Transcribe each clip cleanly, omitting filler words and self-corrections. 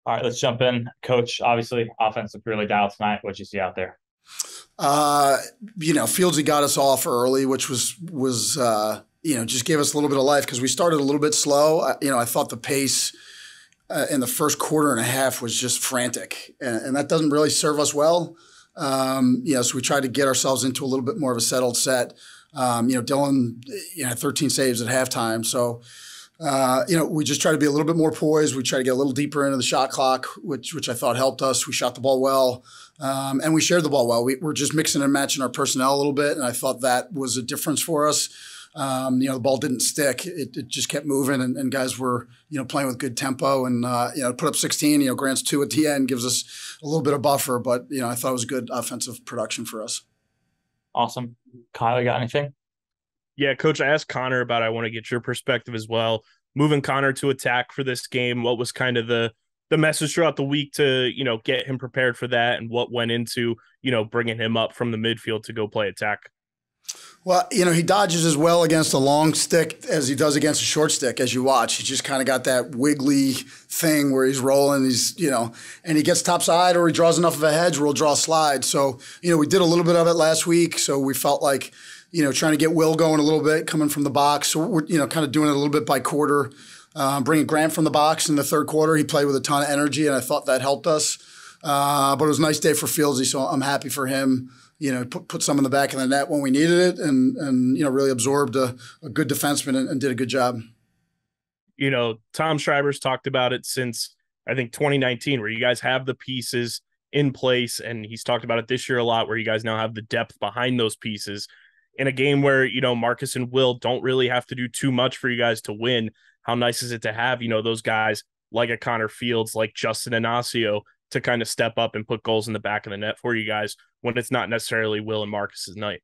All right, let's jump in. Coach, obviously, offense looked really dialed tonight. What'd you see out there? Uh, Fieldsy got us off early, which was just gave us a little bit of life because we started a little bit slow. I thought the pace in the first quarter and a half was just frantic, and that doesn't really serve us well. So we tried to get ourselves into a little bit more of a settled set. Dylan, had 13 saves at halftime, so. We just try to be a little bit more poised. We try to get a little deeper into the shot clock, which I thought helped us. We shot the ball well, and we shared the ball well. We're just mixing and matching our personnel a little bit, and I thought that was a difference for us. The ball didn't stick; it just kept moving, and guys were playing with good tempo, and put up 16. Grant's 2 at the end gives us a little bit of buffer, but I thought it was good offensive production for us. Awesome. Kyle, you got anything? Yeah, Coach, I asked Connor about I want to get your perspective as well. Moving Connor to attack for this game, what was kind of the message throughout the week to, get him prepared for that, and what went into, bringing him up from the midfield to go play attack? Well, he dodges as well against a long stick as he does against a short stick, as you watch. He's just kind of got that wiggly thing where he's rolling, and he gets topside or he draws enough of a hedge where he'll draw a slide. So, we did a little bit of it last week, so we felt like, trying to get Will going a little bit coming from the box. So we're, kind of doing it a little bit by quarter. Bringing Grant from the box in the third quarter. He played with a ton of energy, and I thought that helped us. But it was a nice day for Fieldsy, so I'm happy for him. Put some in the back of the net when we needed it, and really absorbed a good defenseman and did a good job. Tom Schreiber's talked about it since, I think, 2019, where you guys have the pieces in place, and he's talked about it this year a lot, where you guys now have the depth behind those pieces. In a game where, Marcus and Will don't really have to do too much for you guys to win, how nice is it to have, those guys like a Connor Fields, like Justin Inacio, to kind of step up and put goals in the back of the net for you guys when it's not necessarily Will and Marcus's night?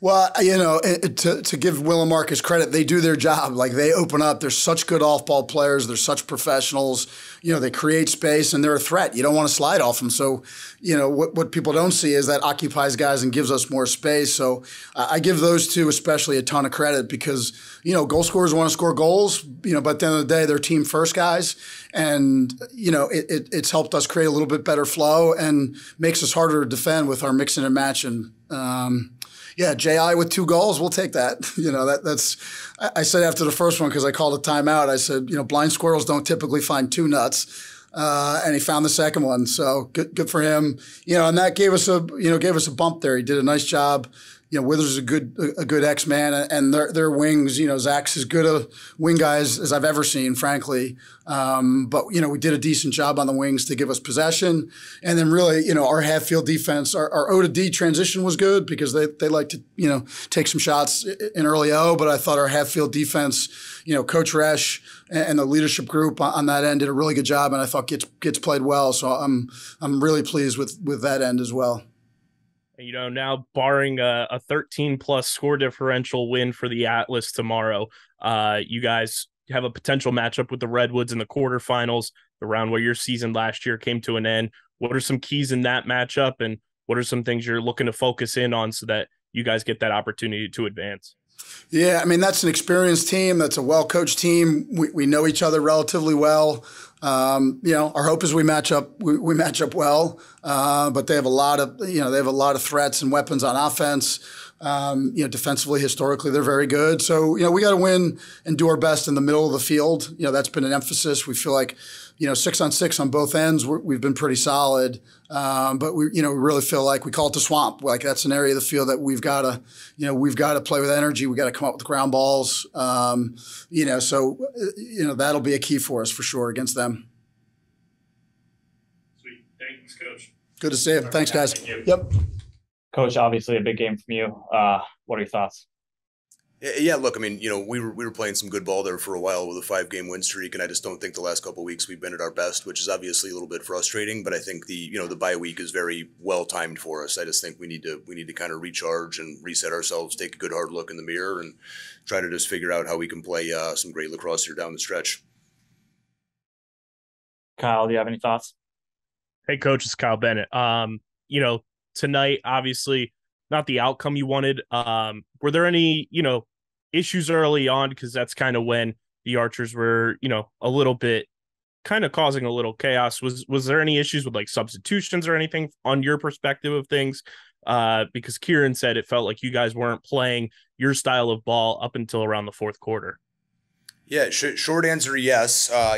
Well, to give Will and Marcus credit, they do their job. Like, they open up. They're such good off-ball players. They're such professionals. They create space, and they're a threat. You don't want to slide off them. So, what people don't see is that occupies guys and gives us more space. So I give those two especially a ton of credit because, goal scorers want to score goals, but at the end of the day, they're team first guys. And, it's helped us create a little bit better flow and makes us harder to defend with our mixing and matching. Yeah, JI with 2 goals, we'll take that. That's. I said after the first one because I called a timeout. I said, blind squirrels don't typically find 2 nuts, and he found the second one. So good for him. And that gave us a bump there. He did a nice job. Withers is a good X-man, and their wings. Zach's as good a wing guy as I've ever seen, frankly. But we did a decent job on the wings to give us possession, and then really, our half field defense, our O to D transition was good because they like to take some shots in early O. But I thought our half field defense, Coach Resch and the leadership group on that end did a really good job, and I thought gets played well. So I'm really pleased with that end as well. Now barring a 13-plus score differential win for the Atlas tomorrow, you guys have a potential matchup with the Redwoods in the quarterfinals, the round where your season last year came to an end. What are some keys in that matchup, and what are some things you're looking to focus in on so that you guys get that opportunity to advance? Yeah, that's an experienced team. That's a well-coached team. We know each other relatively well. Our hope is we match up. We match up well, but they have a lot of threats and weapons on offense. Defensively, historically, they're very good. So we got to win and do our best in the middle of the field. That's been an emphasis. We feel like 6-on-6 on both ends. We've been pretty solid, but we really feel like we call it the swamp. Like, that's an area of the field that we've got to play with energy. We got to come up with ground balls. So that'll be a key for us for sure against them. Sweet, thanks, Coach. Good to see you. Thanks, guys. Yep. Coach, obviously a big game from you. What are your thoughts? Yeah, look, we were playing some good ball there for a while with a 5-game win streak, and I just don't think the last couple of weeks we've been at our best, which is obviously a little bit frustrating. But I think the bye week is very well timed for us. I just think we need to kind of recharge and reset ourselves, take a good hard look in the mirror, and try to just figure out how we can play some great lacrosse here down the stretch. Kyle, do you have any thoughts? Hey, Coach, it's Kyle Bennett. Tonight, obviously, not the outcome you wanted. Were there any, issues early on? Because that's kind of when the Archers were, a little bit kind of causing a little chaos. Was there any issues with like substitutions or anything on your perspective of things? Because Kieran said it felt like you guys weren't playing your style of ball up until around the fourth quarter. Yeah, short answer, yes. I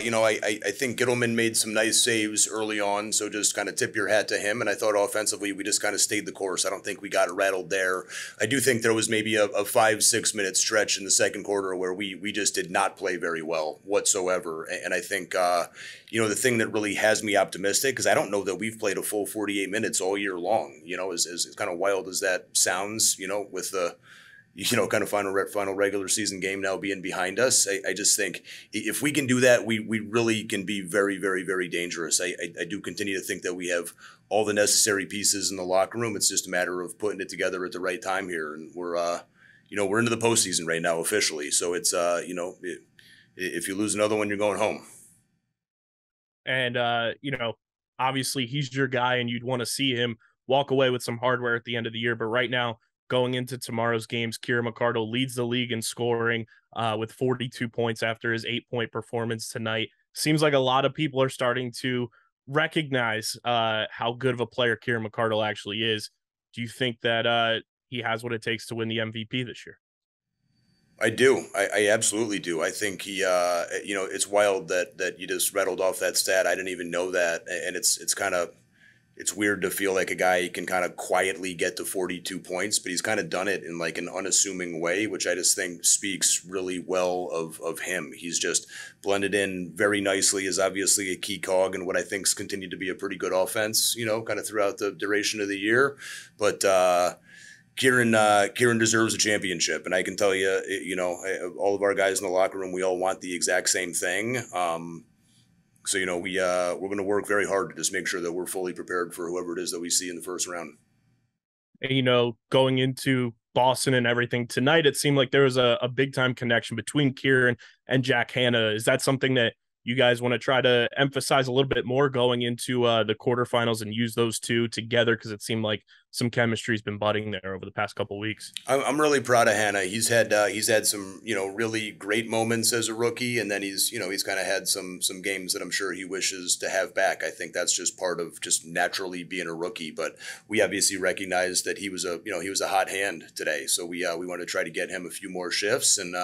think Gittleman made some nice saves early on, so just kind of tip your hat to him. And I thought offensively, we just kind of stayed the course. I don't think we got rattled there. I do think there was maybe a 5-6 minute stretch in the second quarter where we just did not play very well whatsoever. And I think, the thing that really has me optimistic is I don't know that we've played a full 48 minutes all year long, as kind of wild as that sounds, with the kind of final regular season game now being behind us. I just think if we can do that, we really can be very, very, very dangerous. I do continue to think that we have all the necessary pieces in the locker room. It's just a matter of putting it together at the right time here. And we're into the postseason right now officially. So it's, if you lose another one, you're going home. And, obviously he's your guy and you'd want to see him walk away with some hardware at the end of the year. But right now, going into tomorrow's games, Kieran McArdle leads the league in scoring with 42 points after his 8-point performance tonight. Seems like a lot of people are starting to recognize how good of a player Kieran McArdle actually is. Do you think that he has what it takes to win the MVP this year? I do. I absolutely do. I think he, it's wild that you just rattled off that stat. I didn't even know that. And it's weird to feel like a guy can kind of quietly get to 42 points, but he's kind of done it in like an unassuming way, which I just think speaks really well of him. He's just blended in very nicely, is obviously a key cog in what I think's continued to be a pretty good offense, kind of throughout the duration of the year. But Kieran deserves a championship, and I can tell you, all of our guys in the locker room, we all want the exact same thing. So, we're going to work very hard to just make sure that we're fully prepared for whoever it is that we see in the first round. And, going into Boston and everything tonight, it seemed like there was a big time connection between Kieran and Jack Hanna. Is that something that you guys want to try to emphasize a little bit more going into the quarterfinals and use those two together? Because it seemed like some chemistry has been budding there over the past couple of weeks. I'm really proud of Hanna. He's had some really great moments as a rookie, and then he's kind of had some games that I'm sure he wishes to have back. I think that's just part of just naturally being a rookie. But we obviously recognize that he was a hot hand today, so we want to try to get him a few more shifts and.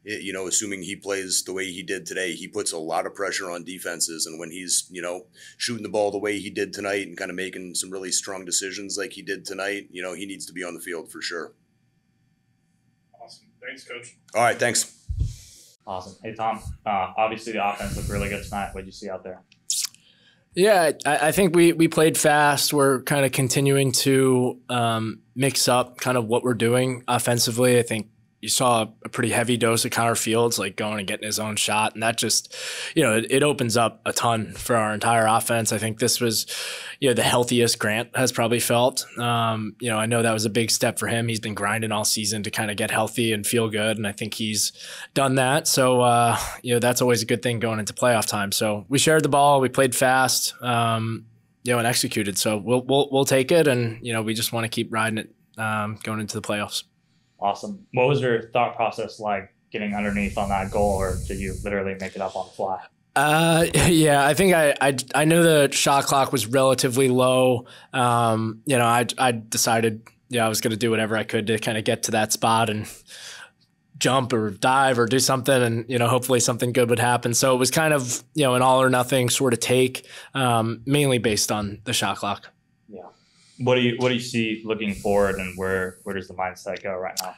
Assuming he plays the way he did today, he puts a lot of pressure on defenses. And when he's, shooting the ball the way he did tonight and kind of making some really strong decisions like he did tonight, he needs to be on the field for sure. Awesome. Thanks, Coach. All right. Thanks. Awesome. Hey, Tom, obviously the offense looked really good tonight. What did you see out there? Yeah, I think we played fast. We're kind of continuing to mix up kind of what we're doing offensively. I think you saw a pretty heavy dose of Connor Fields, like going and getting his own shot. And that just, it opens up a ton for our entire offense. I think this was, the healthiest Grant has probably felt. I know that was a big step for him. He's been grinding all season to kind of get healthy and feel good. And I think he's done that. So, that's always a good thing going into playoff time. So we shared the ball. We played fast, and executed. So we'll take it. And, we just want to keep riding it going into the playoffs. Awesome. What was your thought process like getting underneath on that goal, or did you literally make it up on the fly? Yeah, I think I knew the shot clock was relatively low. I decided, I was going to do whatever I could to kind of get to that spot and jump or dive or do something, and hopefully something good would happen. So it was kind of an all or nothing sort of take, mainly based on the shot clock. Yeah. What do you see looking forward, and where does the mindset go right now?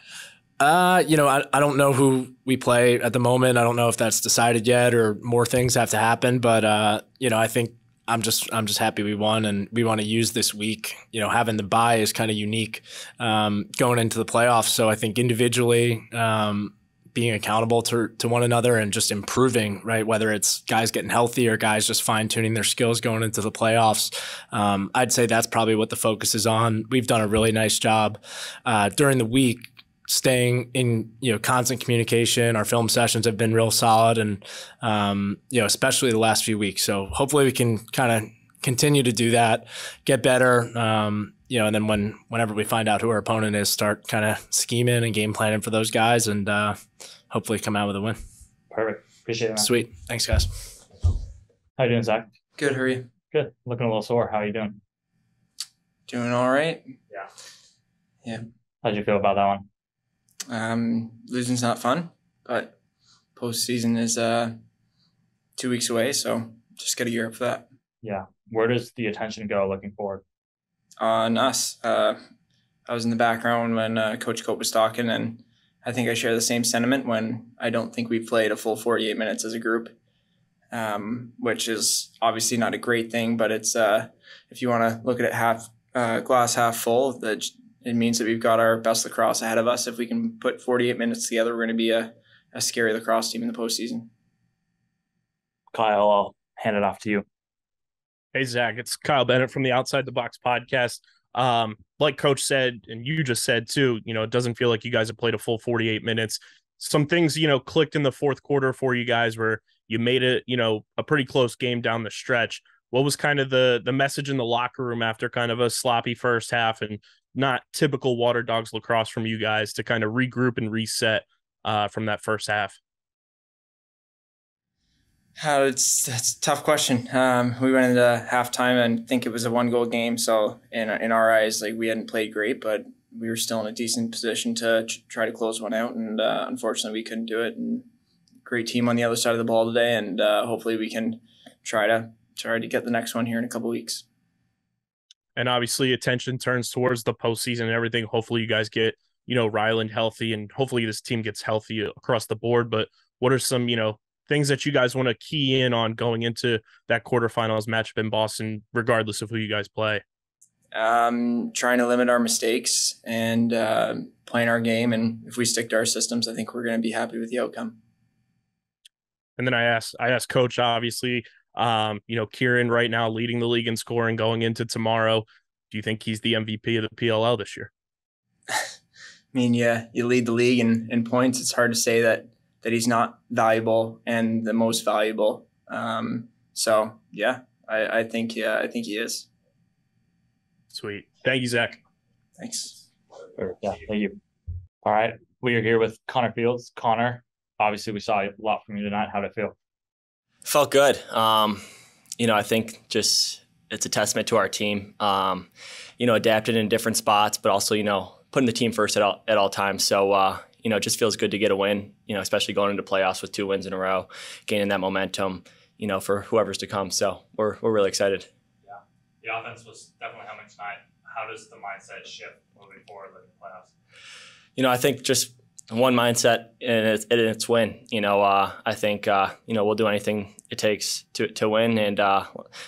I don't know who we play at the moment. I don't know if that's decided yet or more things have to happen. But I think I'm just happy we won, and we want to use this week. Having the bye is kind of unique going into the playoffs. So I think individually, being accountable to one another and just improving, right? Whether it's guys getting healthy or guys just fine tuning their skills going into the playoffs. I'd say that's probably what the focus is on. We've done a really nice job during the week staying in, constant communication. Our film sessions have been real solid, and, especially the last few weeks. So hopefully we can kind of continue to do that, get better, and then whenever we find out who our opponent is, start kind of scheming and game planning for those guys, and hopefully come out with a win. Perfect. Appreciate it, man. Sweet. Thanks, guys. How you doing, Zach? Good, how are you? Good. Looking a little sore. How you doing? Doing all right. Yeah. Yeah. How'd you feel about that one? Losing's not fun, but postseason is 2 weeks away, so just got to gear up for that. Yeah. Where does the attention go looking forward? On us, I was in the background when Coach Cope was talking, and I think I share the same sentiment when I don't think we played a full 48 minutes as a group, which is obviously not a great thing, but it's if you want to look at it glass half full, that it means that we've got our best lacrosse ahead of us. If we can put 48 minutes together, we're going to be a scary lacrosse team in the postseason. Kyle, I'll hand it off to you. Hey, Zach, it's Kyle Bennett from the Outside the Box podcast. Like Coach said, and you just said too, it doesn't feel like you guys have played a full 48 minutes. Some things, clicked in the fourth quarter for you guys where you made it, a pretty close game down the stretch. What was kind of the message in the locker room after kind of a sloppy first half and not typical Water Dogs lacrosse from you guys to kind of regroup and reset from that first half? That's a tough question. We went into halftime and think it was a 1-goal game. So in our eyes, like, we hadn't played great, but we were still in a decent position to try to close one out. And unfortunately, we couldn't do it. And great team on the other side of the ball today. And hopefully we can try to get the next one here in a couple weeks. And obviously attention turns towards the postseason and everything. Hopefully you guys get, Ryland healthy, and hopefully this team gets healthy across the board. But what are some, things that you guys want to key in on going into that quarterfinals matchup in Boston, regardless of who you guys play? Trying to limit our mistakes and playing our game. And if we stick to our systems, I think we're going to be happy with the outcome. And then I asked Coach, obviously, Kieran right now leading the league in scoring going into tomorrow. Do you think he's the MVP of the PLL this year? I mean, yeah, you lead the league in points. It's hard to say that he's not valuable and the most valuable. So yeah, I think he is. Sweet. Thank you, Zach. Thanks. Yeah, thank you. All right. We are here with Connor Fields. Connor, obviously we saw a lot from you tonight. How'd it feel? Felt good. I think just it's a testament to our team, adapted in different spots, but also, putting the team first at all times. So, it just feels good to get a win, especially going into playoffs with 2 wins in a row, gaining that momentum, for whoever's to come. So we're really excited. Yeah. The offense was definitely humming tonight. How does the mindset shift moving forward in the playoffs? I think just one mindset and it's win. I think, we'll do anything it takes to win. And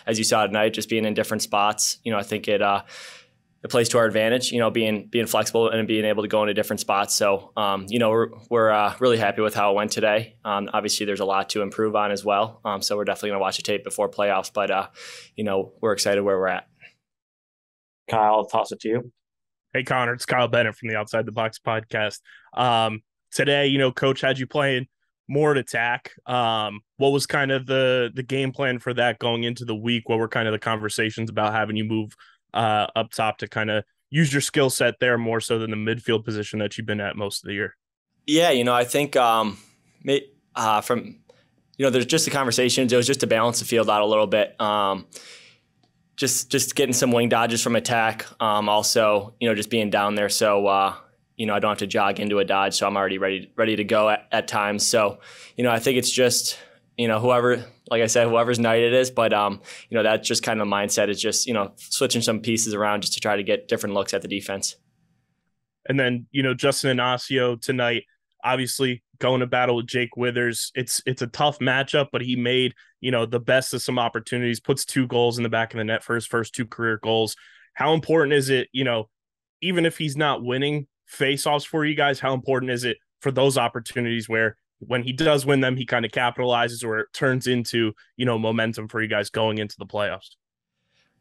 as you saw tonight, just being in different spots, I think it plays to our advantage, being flexible and being able to go into different spots. So, we're really happy with how it went today. Obviously, there's a lot to improve on as well. So we're definitely going to watch the tape before playoffs. But, we're excited where we're at. Kyle, I'll toss it to you. Hey, Connor, it's Kyle Bennett from the Outside the Box podcast. Today, Coach had you playing more at attack. What was kind of the game plan for that going into the week? What were kind of the conversations about having you move up top to kind of use your skill set there more so than the midfield position that you've been at most of the year? Yeah, I think there's just the conversations. It was just to balance the field out a little bit. Just getting some wing dodges from attack. Also, just being down there. So, I don't have to jog into a dodge. So I'm already ready to go at times. So, I think it's just, whoever's night it is. But, that's just kind of the mindset is just, switching some pieces around just to try to get different looks at the defense. And then, Justin Inacio tonight, obviously going to battle with Jake Withers. It's a tough matchup, but he made, the best of some opportunities, puts 2 goals in the back of the net for his first 2 career goals. How important is it, even if he's not winning face-offs for you guys, how important is it for those opportunities where when he does win them, he kind of capitalizes or it turns into, momentum for you guys going into the playoffs?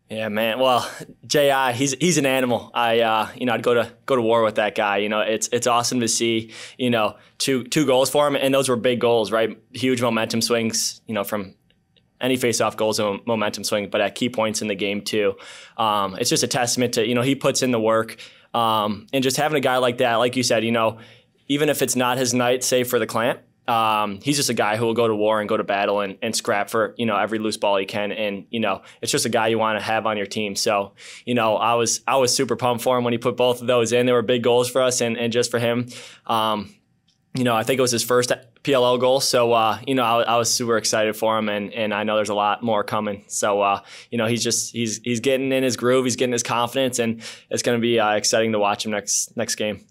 Yeah, man. Well, J.I., he's an animal. I'd go to war with that guy. It's awesome to see, 2 goals for him, and those were big goals, right? Huge momentum swings, from any face-off goals and momentum swing, but at key points in the game too. It's just a testament to, he puts in the work, and just having a guy like that, like you said, even if it's not his night, say for the clamp, he's just a guy who will go to war and go to battle and scrap for, every loose ball he can. And, it's just a guy you want to have on your team. So, I was super pumped for him when he put both of those in. They were big goals for us and just for him. I think it was his first PLL goal. So, I was super excited for him and I know there's a lot more coming. So, he's getting in his groove. He's getting his confidence and it's going to be exciting to watch him next game.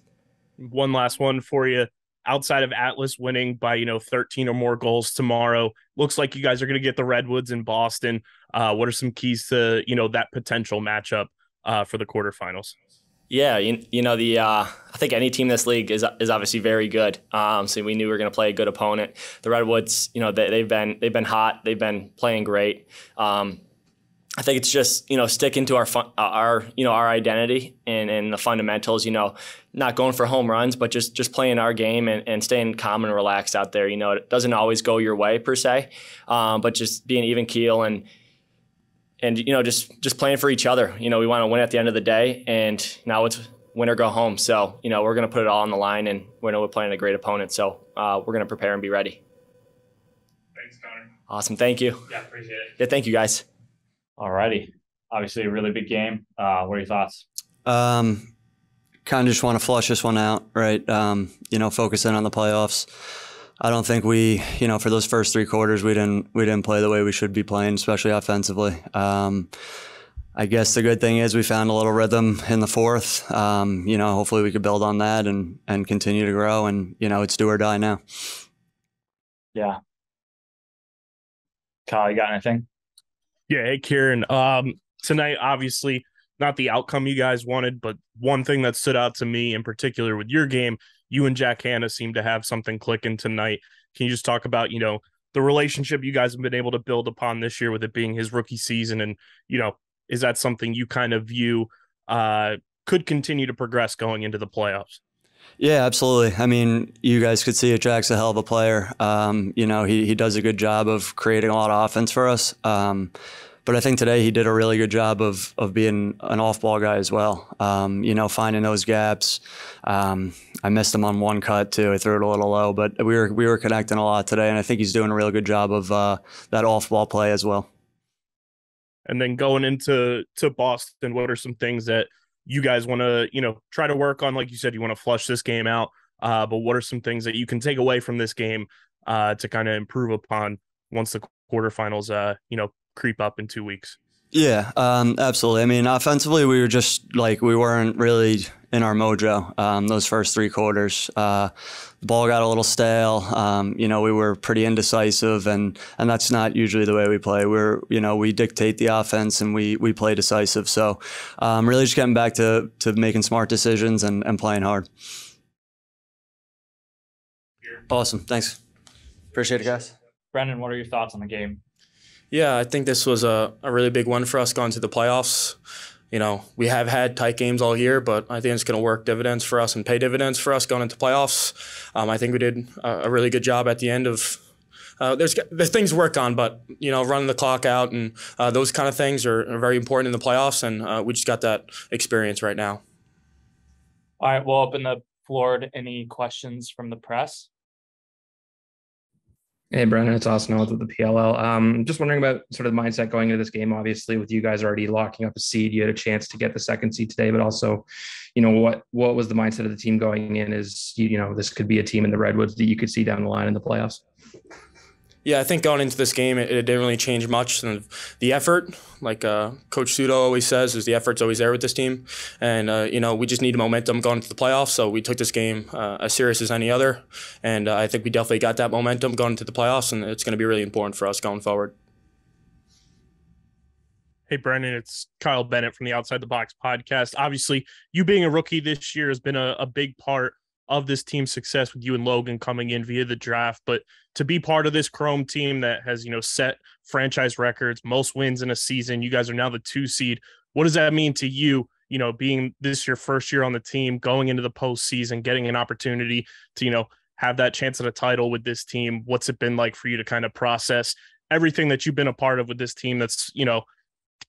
One last one for you. Outside of Atlas winning by, 13 or more goals tomorrow, looks like you guys are going to get the Redwoods in Boston. What are some keys to, that potential matchup for the quarterfinals? Yeah, I think any team in this league is obviously very good. So we knew we were going to play a good opponent. The Redwoods, they've been hot. They've been playing great. I think it's just, sticking to our identity and the fundamentals, not going for home runs, but just playing our game and staying calm and relaxed out there. It doesn't always go your way per se, but just being even keel and just playing for each other. We want to win at the end of the day, and now it's win or go home. So, we're going to put it all on the line, and we're playing a great opponent. So we're going to prepare and be ready. Thanks, Connor. Awesome. Thank you. Yeah, appreciate it. Yeah, thank you, guys. Alrighty. Obviously a really big game. What are your thoughts? Kind of just want to flush this one out, right? Focus in on the playoffs. I don't think we, for those first three quarters, we didn't play the way we should be playing, especially offensively. I guess the good thing is we found a little rhythm in the fourth. Hopefully we could build on that and continue to grow. And, it's do or die now. Yeah. Kyle, you got anything? Yeah, hey, Kieran. Tonight, obviously, not the outcome you guys wanted, but one thing that stood out to me in particular with your game, you and Jack Hanna seem to have something clicking tonight. Can you just talk about, the relationship you guys have been able to build upon this year with it being his rookie season? And, is that something you kind of view could continue to progress going into the playoffs? Yeah, absolutely. I mean, you guys could see it. Jack's a hell of a player. He does a good job of creating a lot of offense for us. But I think today he did a really good job of being an off-ball guy as well. Finding those gaps. I missed him on one cut too. I threw it a little low, but we were connecting a lot today, and I think he's doing a real good job of that off-ball play as well. And then going into Boston, what are some things that you guys want to, try to work on? Like you said, you want to flush this game out. But what are some things that you can take away from this game to kind of improve upon once the quarterfinals, creep up in 2 weeks? Yeah, absolutely. I mean, offensively, we were just we weren't really in our mojo those first three quarters. The ball got a little stale. We were pretty indecisive, and that's not usually the way we play. We dictate the offense and we play decisive. So really just getting back to making smart decisions and playing hard. Awesome. Thanks. Appreciate it, guys. Brendan, what are your thoughts on the game? Yeah, I think this was a really big one for us going to the playoffs. We have had tight games all year, but I think it's going to work dividends for us and pay dividends for us going into playoffs. I think we did a really good job at the end of there's things to work on, but, running the clock out and those kind of things are very important in the playoffs, and we just got that experience right now. All right, we'll open the floor to any questions from the press. Hey, Brennan, it's Austin with the PLL. Just wondering about sort of the mindset going into this game. Obviously, with you guys already locking up a seed, you had a chance to get the second seed today, but also, what was the mindset of the team going in is, this could be a team in the Redwoods that you could see down the line in the playoffs? Yeah, I think going into this game, it didn't really change much. And the effort, like Coach Sudo always says, is the effort's always there with this team. And, we just need momentum going into the playoffs. So we took this game as serious as any other. And I think we definitely got that momentum going into the playoffs, and it's going to be really important for us going forward. Hey, Brendan, it's Kyle Bennett from the Outside the Box podcast. Obviously, you being a rookie this year has been a big part of this team's success with you and Logan coming in via the draft. But to be part of this Chrome team that has, set franchise records, most wins in a season, you guys are now the 2 seed. What does that mean to you, being this your first year on the team, going into the postseason, getting an opportunity to, have that chance at a title with this team? What's it been like for you to kind of process everything that you've been a part of with this team that's,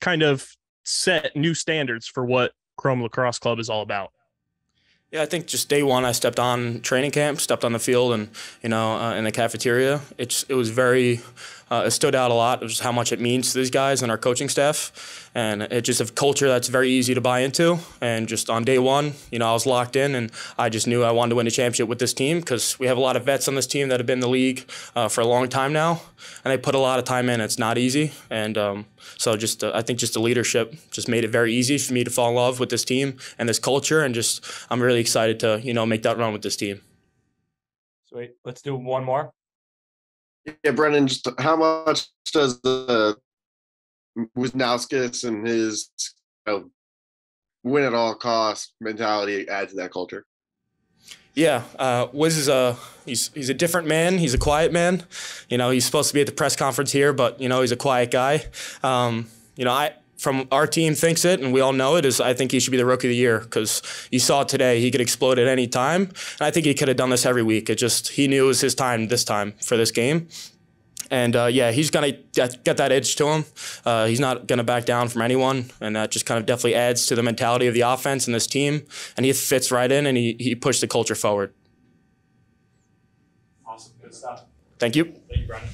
kind of set new standards for what Chrome Lacrosse Club is all about? Yeah, I think just day one, I stepped on training camp, stepped on the field, and in the cafeteria. It was very, it stood out a lot of just how much it means to these guys and our coaching staff, and it's just a culture that's very easy to buy into. And just on day one, I was locked in, and I just knew I wanted to win a championship with this team because we have a lot of vets on this team that have been in the league for a long time now, and they put a lot of time in. It's not easy, and so just I think just the leadership just made it very easy for me to fall in love with this team and this culture, and just I'm really excited to make that run with this team. Sweet. Let's do one more. Yeah, Brendan, just how much does the Wisnauskas and his win at all costs mentality add to that culture? Yeah, Wiz is he's a different man. He's a quiet man. He's supposed to be at the press conference here, but he's a quiet guy. From our team thinks it, and we all know it, is I think he should be the rookie of the year because you saw it today. He could explode at any time, and I think he could have done this every week. He knew it was his time this time for this game. And, he's going to get that edge to him. He's not going to back down from anyone, and that just kind of definitely adds to the mentality of the offense and this team. And he fits right in, and he pushed the culture forward. Awesome. Good stuff. Thank you. Thank you, Brendan.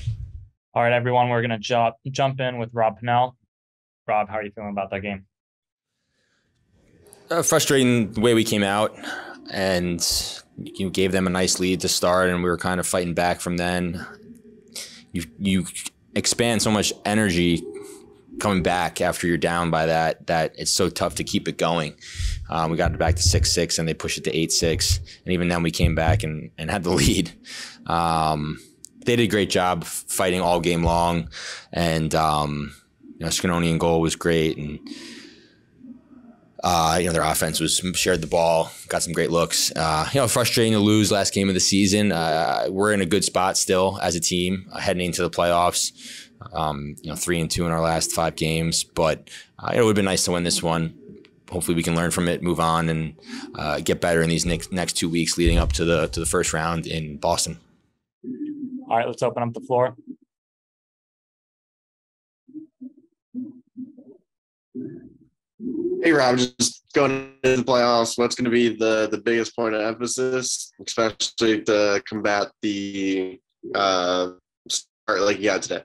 All right, everyone, we're going to jump in with Rob Pennell. Rob, how are you feeling about that game? Frustrating the way we came out, and you gave them a nice lead to start, and we were kind of fighting back from then. You expand so much energy coming back after you're down by that it's so tough to keep it going. We got it back to 6-6, and they pushed it to 8-6, and even then we came back and had the lead. They did a great job fighting all game long, and Scanoni in goal was great, and their offense shared the ball, got some great looks. Frustrating to lose last game of the season. We're in a good spot still as a team heading into the playoffs. 3-2 in our last 5 games, but it would have been nice to win this one. Hopefully we can learn from it, move on, and get better in these next 2 weeks leading up to the first round in Boston. All right, let's open up the floor. Hey, Rob, just going into the playoffs, what's going to be the biggest point of emphasis, especially to combat the start like you got today?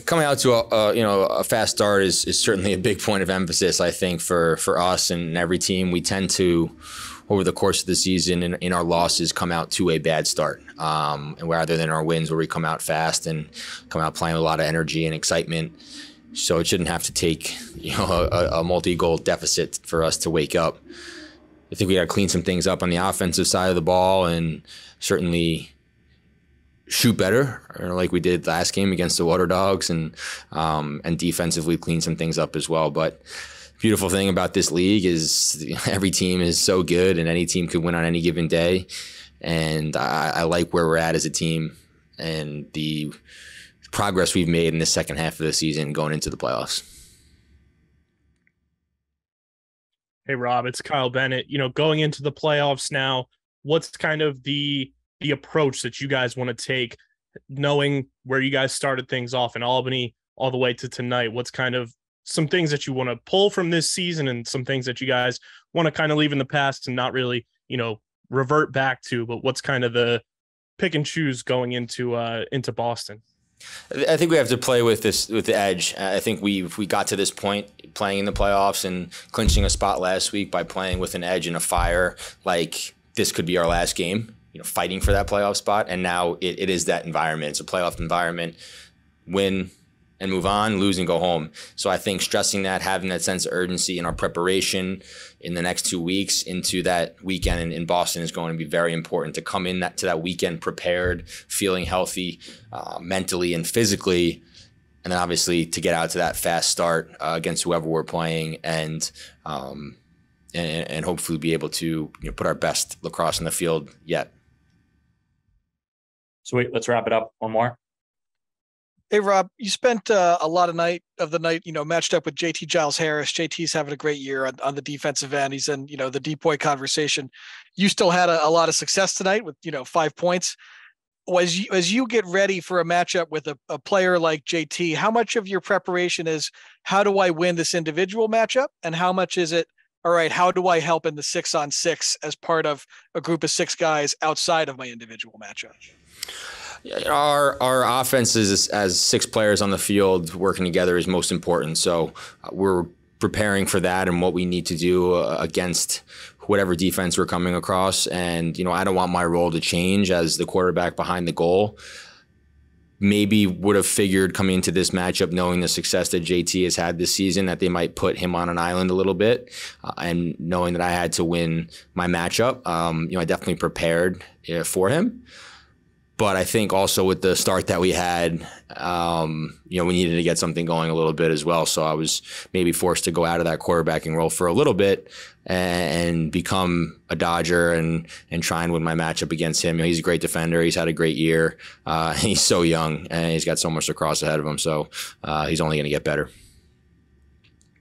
Coming out to a fast start is certainly a big point of emphasis, I think, for us and every team. We tend to, over the course of the season, in our losses, come out to a bad start, and rather than our wins where we come out fast and come out playing with a lot of energy and excitement. So it shouldn't have to take a multi-goal deficit for us to wake up. I think we got to clean some things up on the offensive side of the ball and certainly shoot better, like we did last game against the Water Dogs, and defensively clean some things up as well. But beautiful thing about this league is every team is so good, and any team could win on any given day. And I like where we're at as a team and the progress we've made in the second half of the season going into the playoffs. Hey, Rob, it's Kyle Bennett. Going into the playoffs now, what's kind of the approach that you guys want to take, knowing where you guys started things off in Albany all the way to tonight? What's kind of some things that you want to pull from this season and some things that you guys want to kind of leave in the past and not really, revert back to, but what's kind of the pick and choose going into Boston? I think we have to play with the edge. I think we got to this point playing in the playoffs and clinching a spot last week by playing with an edge and a fire, like this could be our last game, fighting for that playoff spot. And now it is that environment. It's a playoff environment. Win and move on, lose and go home. So I think stressing that, having that sense of urgency in our preparation in the next 2 weeks into that weekend in Boston is going to be very important, to come in to that weekend prepared, feeling healthy mentally and physically, and then obviously to get out to that fast start against whoever we're playing, and hopefully be able to put our best lacrosse on the field yet. Sweet. Let's wrap it up. One more. Hey, Rob, you spent a lot of the night, matched up with JT Giles Harris. JT's having a great year on the defensive end. He's in, the deep boy conversation. You still had a lot of success tonight with, 5 points. As you get ready for a matchup with a player like JT, how much of your preparation is how do I win this individual matchup? And how much is it, all right, how do I help in the 6-on-6 as part of a group of 6 guys outside of my individual matchup? Our offense is as 6 players on the field working together is most important. So we're preparing for that and what we need to do against whatever defense we're coming across. And, I don't want my role to change as the quarterback behind the goal. Maybe would have figured coming into this matchup, knowing the success that JT has had this season, that they might put him on an island a little bit. And knowing that I had to win my matchup, I definitely prepared for him. But I think also with the start that we had, we needed to get something going a little bit as well. So I was maybe forced to go out of that quarterbacking role for a little bit and become a Dodger and try and win my matchup against him. He's a great defender. He's had a great year. He's so young and he's got so much lacrosse ahead of him. So he's only going to get better.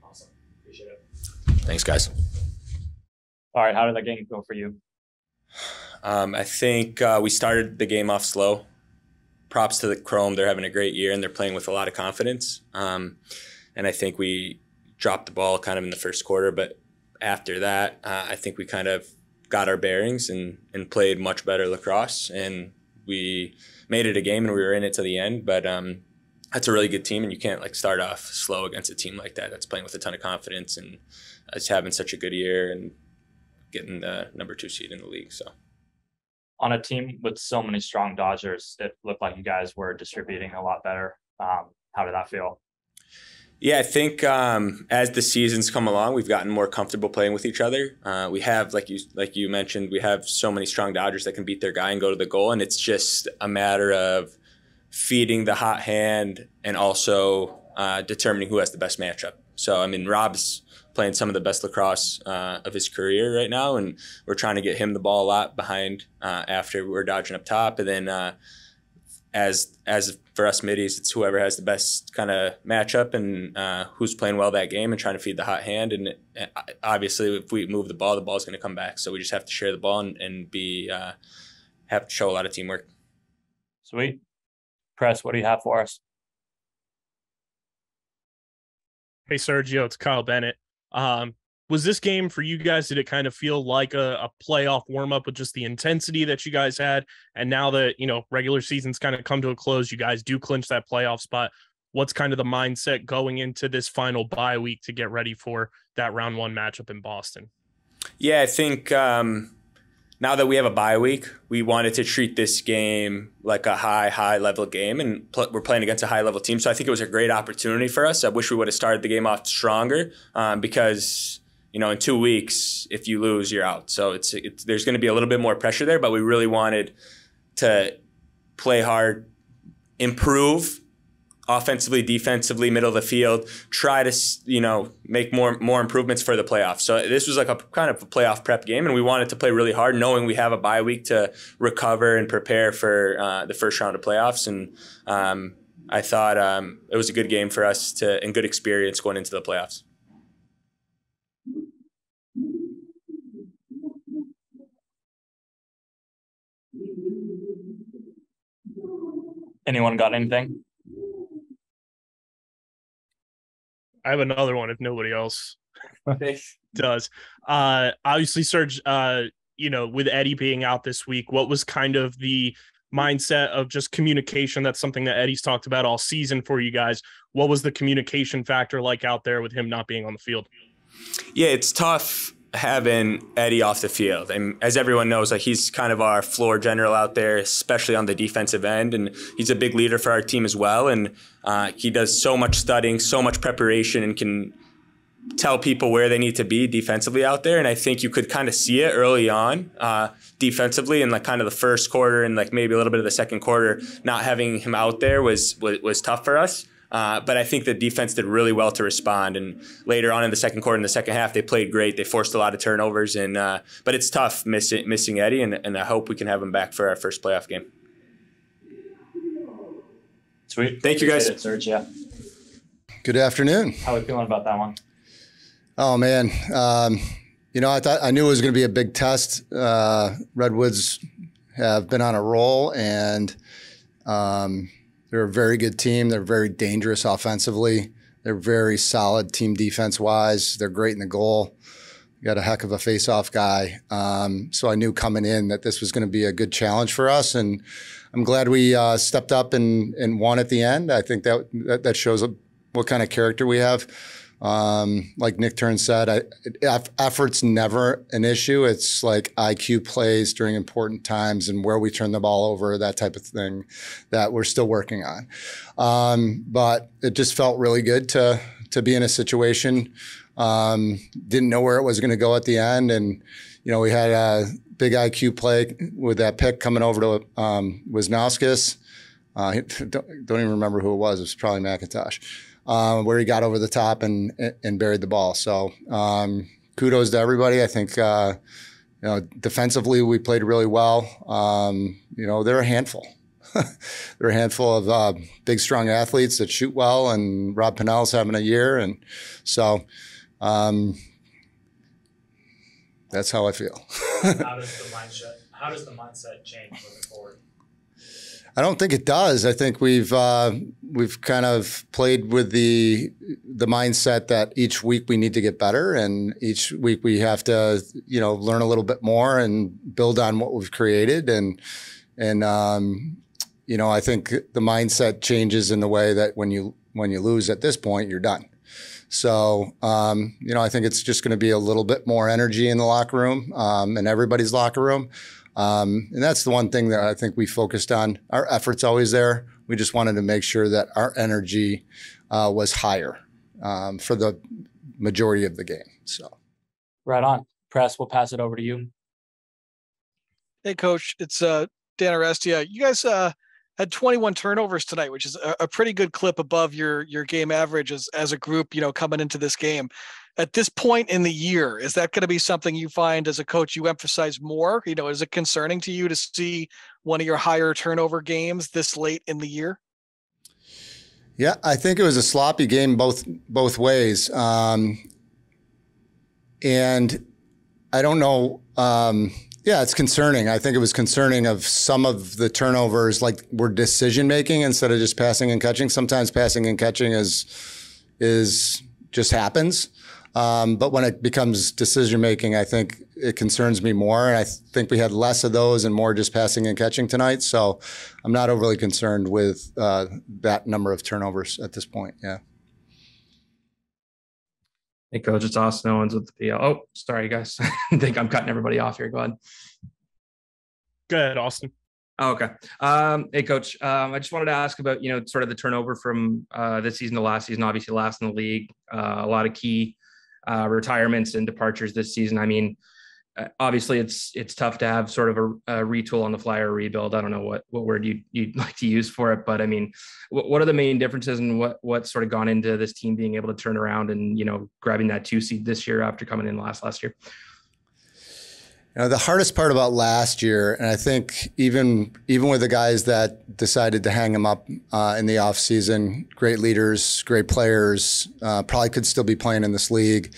Awesome. Appreciate it. Thanks, guys. All right. How did that game go for you? I think we started the game off slow. Props to the Chrome. They're having a great year, and they're playing with a lot of confidence. And I think we dropped the ball kind of in the first quarter, but after that, I think we kind of got our bearings and played much better lacrosse, and we made it a game, and we were in it to the end. But that's a really good team, and you can't start off slow against a team like that that's playing with a ton of confidence and is having such a good year and getting the number 2 seed in the league. So. On a team with so many strong Dodgers, it looked like you guys were distributing a lot better. How did that feel? Yeah, I think as the seasons come along, we've gotten more comfortable playing with each other. We have, like you mentioned, we have so many strong Dodgers that can beat their guy and go to the goal, and it's just a matter of feeding the hot hand and also determining who has the best matchup. So, Rob's playing some of the best lacrosse of his career right now, and we're trying to get him the ball a lot behind after we're dodging up top. And then as for us middies, it's whoever has the best kind of matchup and who's playing well that game and trying to feed the hot hand. And obviously, if we move the ball's going to come back. So we just have to share the ball and have to show a lot of teamwork. Sweet. Press, what do you have for us? Hey, Sergio, it's Kyle Bennett. Was this game for you guys, did it kind of feel like a playoff warm-up with just the intensity that you guys had? And now that, regular season's kind of come to a close, you guys do clinch that playoff spot. What's kind of the mindset going into this final bye week to get ready for that round 1 matchup in Boston? Yeah, I think now that we have a bye week, we wanted to treat this game like a high level game, and we're playing against a high level team. So I think it was a great opportunity for us. I wish we would have started the game off stronger because, in 2 weeks, if you lose, you're out. So there's going to be a little bit more pressure there, but we really wanted to play hard, improve offensively, defensively, middle of the field, try to, make more improvements for the playoffs. So this was like a kind of a playoff prep game, and we wanted to play really hard knowing we have a bye week to recover and prepare for the first round of playoffs. And I thought it was a good game for us and good experience going into the playoffs. Anyone got anything? I have another one if nobody else does. Obviously, Serge, with Eddie being out this week, what was kind of the mindset of just communication? That's something that Eddie's talked about all season for you guys. What was the communication factor like out there with him not being on the field? Yeah, it's tough having Eddie off the field. And as everyone knows, he's kind of our floor general out there, especially on the defensive end. And he's a big leader for our team as well. And he does so much studying, so much preparation, and can tell people where they need to be defensively out there. And I think you could kind of see it early on defensively in kind of the first quarter and maybe a little bit of the second quarter. Not having him out there was tough for us. But I think the defense did really well to respond. And later on in the second quarter, in the second half, they played great. They forced a lot of turnovers. But it's tough missing Eddie, and I hope we can have him back for our first playoff game. Sweet. Thank you, guys. Serge, yeah. Good afternoon. How are we feeling about that one? Oh, man. I knew it was going to be a big test. Redwoods have been on a roll, and they're a very good team. They're very dangerous offensively. They're very solid team defense-wise. They're great in the goal. got a heck of a face-off guy. So I knew coming in that this was going to be a good challenge for us, and I'm glad we stepped up and won at the end. I think that shows what kind of character we have. Like Nick Turn said, effort's never an issue. It's like IQ plays during important times and where we turn the ball over, that type of thing that we're still working on. But it just felt really good to be in a situation. Didn't know where it was going to go at the end. And, we had a big IQ play with that pick coming over to Wisnauskas. Don't even remember who it was. It was probably McIntosh. Where he got over the top and buried the ball. So kudos to everybody. I think defensively we played really well. They're a handful. They're a handful of big, strong athletes that shoot well, and Rob Pennell's having a year, and so that's how I feel. How does the mindset change moving forward? I don't think it does. I think we've kind of played with the mindset that each week we need to get better, and each week we have to learn a little bit more and build on what we've created, and I think the mindset changes in the way that when you lose at this point, you're done. So I think it's just going to be a little bit more energy in the locker room, in everybody's locker room. And that's the one thing that I think we focused on. Our effort's always there. We just wanted to make sure that our energy was higher for the majority of the game. So, right on. Press, we'll pass it over to you. Hey, Coach, it's Dan Arestia. You guys had 21 turnovers tonight, which is a pretty good clip above your game average as a group, coming into this game. At this point in the year, is that going to be something you find as a coach you emphasize more? Is it concerning to you to see one of your higher turnover games this late in the year? Yeah, I think it was a sloppy game both ways. And I don't know. It's concerning. I think it was concerning of some of the turnovers, like we're decision making instead of just passing and catching. Sometimes passing and catching is just happens. But when it becomes decision making, I think it concerns me more. And I think we had less of those and more just passing and catching tonight. So I'm not overly concerned with that number of turnovers at this point. Yeah. Hey, Coach, it's Austin Owens with the PL. Oh, sorry, guys. I think I'm cutting everybody off here. Go ahead. Go ahead, Austin. Oh, okay. Hey, Coach. I just wanted to ask about, sort of the turnover from this season to last season. Obviously, last in the league. A lot of key retirements and departures this season. I mean, obviously, it's tough to have sort of a retool on the fly or rebuild. I don't know what word you'd like to use for it, but I mean, what are the main differences and what's sort of gone into this team being able to turn around and grabbing that 2 seed this year after coming in last year? The hardest part about last year, and I think even with the guys that decided to hang him up in the offseason, great leaders, great players, probably could still be playing in this league.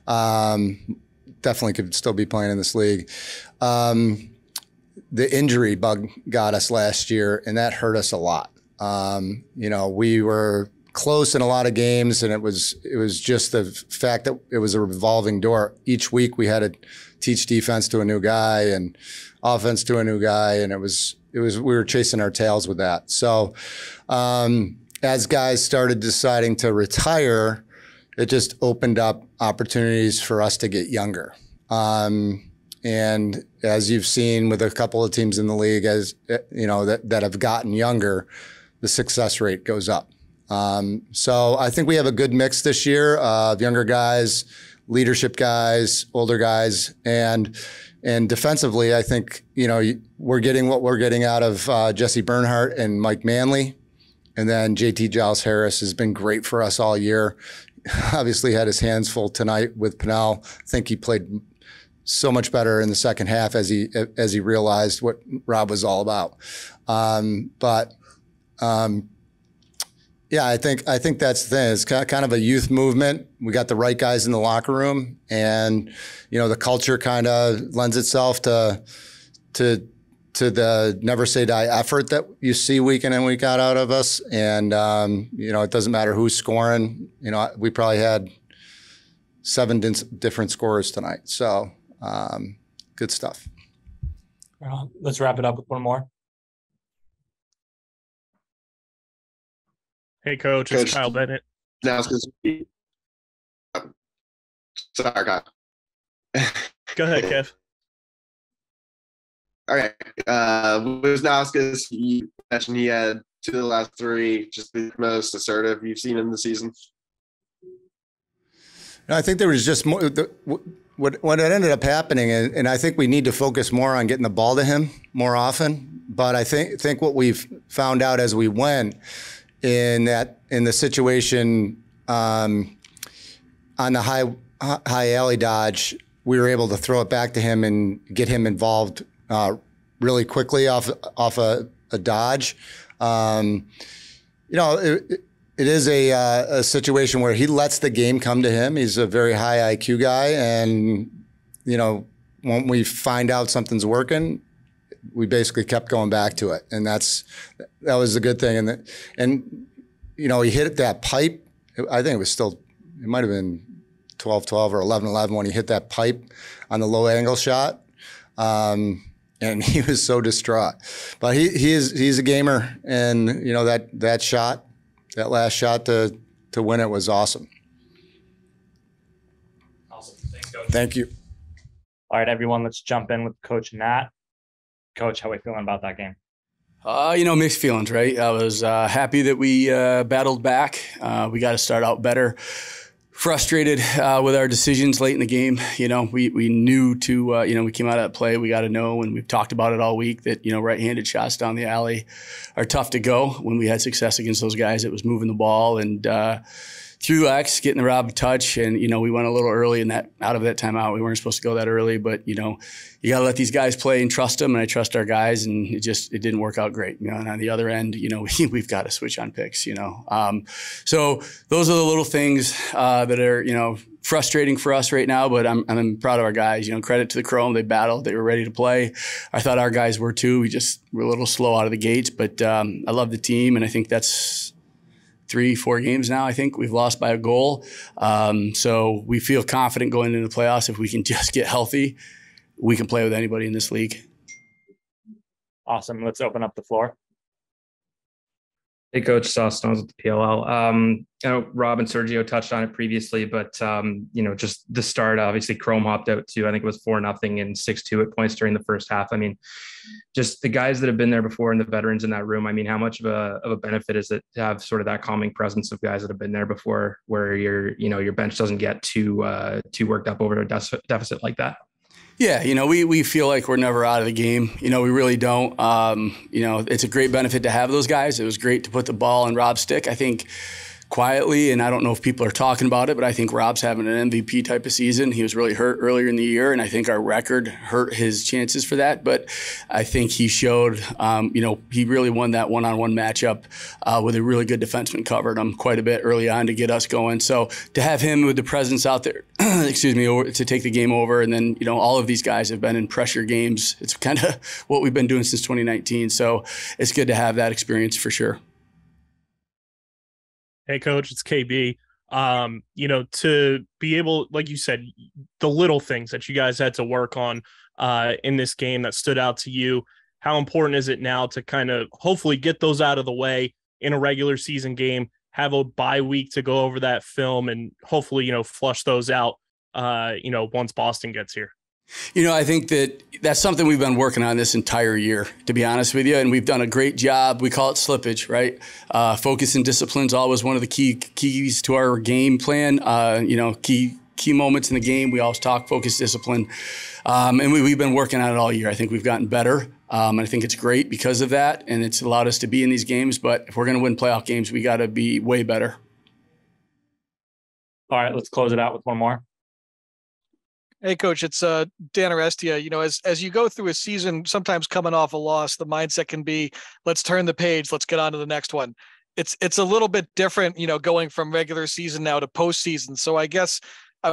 Definitely could still be playing in this league. The injury bug got us last year, and that hurt us a lot. We were close in a lot of games, and it was just the fact that it was a revolving door. Each week we had to teach defense to a new guy and offense to a new guy, and we were chasing our tails with that. So as guys started deciding to retire, it just opened up opportunities for us to get younger. And as you've seen with a couple of teams in the league, that have gotten younger, the success rate goes up. So I think we have a good mix this year of younger guys, leadership guys, older guys, and defensively, I think, we're getting what we're getting out of Jesse Bernhardt and Mike Manley. And then JT Giles Harris has been great for us all year. Obviously had his hands full tonight with Pennell. I think he played so much better in the second half as he realized what Rob was all about. Yeah, I think that's the thing. It's kind of a youth movement. We got the right guys in the locker room, and the culture kind of lends itself to the never say die effort that you see week in and week out of us. And it doesn't matter who's scoring. We probably had 7 different scorers tonight. So good stuff. Let's wrap it up with one more. Hey, Coach, it's Kyle Bennett. Now it's sorry, Kyle. Go ahead, Kev. All right. Wisnauskas, you mentioned he had 2 of the last 3, just the most assertive you've seen in the season. I think there was just more. What ended up happening, and I think we need to focus more on getting the ball to him more often. But I think what we've found out as we went in the situation on the high alley dodge, we were able to throw it back to him and get him involved really quickly off a dodge. It is a situation where he lets the game come to him. He's a very high IQ guy, and when we find out something's working, we basically kept going back to it, and that was a good thing. And he hit that pipe. I think it might have been 12-12 or 11-11 when he hit that pipe on the low angle shot. And he was so distraught. But he's a gamer, and that shot. That last shot to win it was awesome. Awesome. Thanks, Coach. Thank you. All right, everyone, let's jump in with Coach Nat. Coach, how are we feeling about that game? Mixed feelings, right? I was happy that we battled back. We got to start out better. Frustrated with our decisions late in the game. We knew to, we came out of that play. We got to know, and we've talked about it all week, that, right-handed shots down the alley are tough to go. When we had success against those guys, it was moving the ball and through X, getting the Rob touch. And, we went a little early out of that timeout. We weren't supposed to go that early, but, you got to let these guys play and trust them. And I trust our guys, and it didn't work out great. And on the other end, we've got to switch on picks, So those are the little things that are, frustrating for us right now, but I'm proud of our guys. Credit to the Chrome. They battled. They were ready to play. I thought our guys were too. We just were a little slow out of the gates, but I love the team, and I think that's 3-4 games now. I think we've lost by a goal. So we feel confident going into the playoffs. If we can just get healthy, we can play with anybody in this league. Awesome. Let's open up the floor. Hey, Coach, Sauce Snows with the PLL. I know Rob and Sergio touched on it previously, but, just the start, obviously Chrome hopped out too. I think it was 4-0 and 6-2 at points during the first half. I mean, just the guys that have been there before and the veterans in that room. I mean, how much of a benefit is it to have sort of that calming presence of guys that have been there before, where your bench doesn't get too worked up over a deficit like that? Yeah, we feel like we're never out of the game. We really don't. It's a great benefit to have those guys. It was great to put the ball in Rob's stick. I think quietly, and I don't know if people are talking about it, but I think Rob's having an MVP type of season. He was really hurt earlier in the year, and I think our record hurt his chances for that. But I think he showed, he really won that one-on-one matchup with a really good defenseman, covered him quite a bit early on to get us going. So to have him with the presence out there, to take the game over, and then, all of these guys have been in pressure games. It's kind of what we've been doing since 2019. So it's good to have that experience for sure. Hey, Coach, it's KB. To be able, like you said, the little things that you guys had to work on in this game that stood out to you, how important is it now to kind of hopefully get those out of the way in a regular season game, have a bye week to go over that film, and hopefully, flush those out, once Boston gets here? I think that's something we've been working on this entire year, to be honest with you, and we've done a great job. We call it slippage, right? Focus and discipline is always one of the keys to our game plan. Key moments in the game, we always talk focus, discipline, and we've been working on it all year. I think we've gotten better. I think it's great because of that, and it's allowed us to be in these games. But if we're going to win playoff games, we got to be way better. All right, let's close it out with one more. Hey, Coach, it's Dan Arestia. As you go through a season, sometimes coming off a loss, the mindset can be, let's turn the page, let's get on to the next one. It's a little bit different, going from regular season now to postseason. So I guess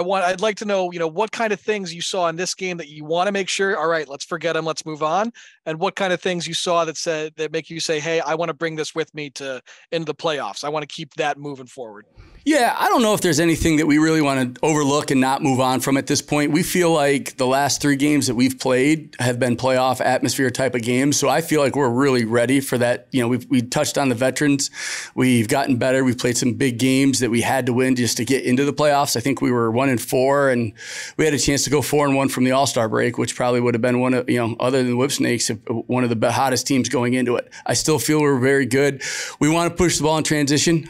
I'd like to know, what kind of things you saw in this game that you want to make sure, all right, let's forget them, let's move on. And what kind of things you saw that make you say, hey, I want to bring this with me into the playoffs. I want to keep that moving forward. Yeah, I don't know if there's anything that we really want to overlook and not move on from at this point. We feel like the last 3 games that we've played have been playoff atmosphere type of games. So I feel like we're really ready for that. We touched on the veterans. We've gotten better. We've played some big games that we had to win just to get into the playoffs. I think we were 1-4, and we had a chance to go 4-1 from the All-Star break, which probably would have been one of, other than the Whipsnakes, one of the hottest teams going into it. I still feel we're very good. We want to push the ball in transition.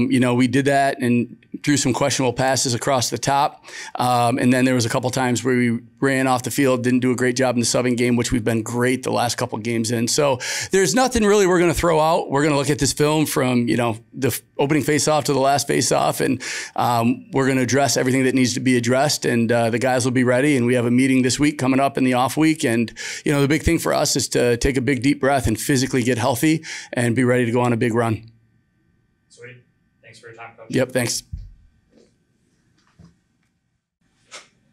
We did that and threw some questionable passes across the top. And then there was a couple times where we ran off the field, didn't do a great job in the subbing game, which we've been great the last couple games in. So there's nothing really we're going to throw out. We're going to look at this film from, the opening face-off to the last face-off, and we're going to address everything that needs to be addressed, and the guys will be ready. And we have a meeting this week coming up in the off week. And, the big thing for us is to take a big, deep breath and physically get healthy and be ready to go on a big run. Sweet. Thanks for your time, Coach. Yep, thanks.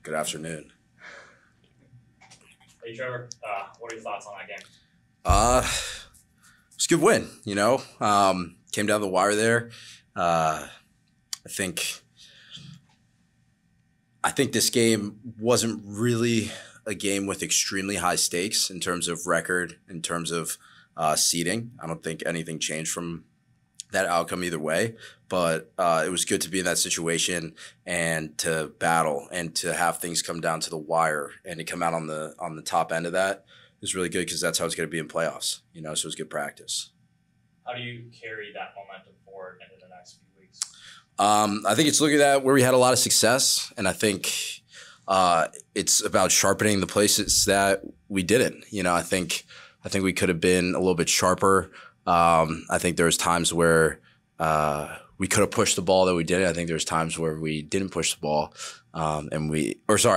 Good afternoon. Hey, Trevor, what are your thoughts on that game? It's a good win, came down the wire there. I think this game wasn't really a game with extremely high stakes in terms of record, in terms of seeding. I don't think anything changed from that outcome either way, but it was good to be in that situation and to battle and to have things come down to the wire and to come out on the top end of that is really good, because that's how it's going to be in playoffs, so it was good practice. How do you carry that momentum forward into the next few weeks? I think it's looking at where we had a lot of success, and I think it's about sharpening the places that we didn't. I think we could have been a little bit sharper. I think there was times where we could have pushed the ball that we didn't. I think there's times where we didn't push the ball, I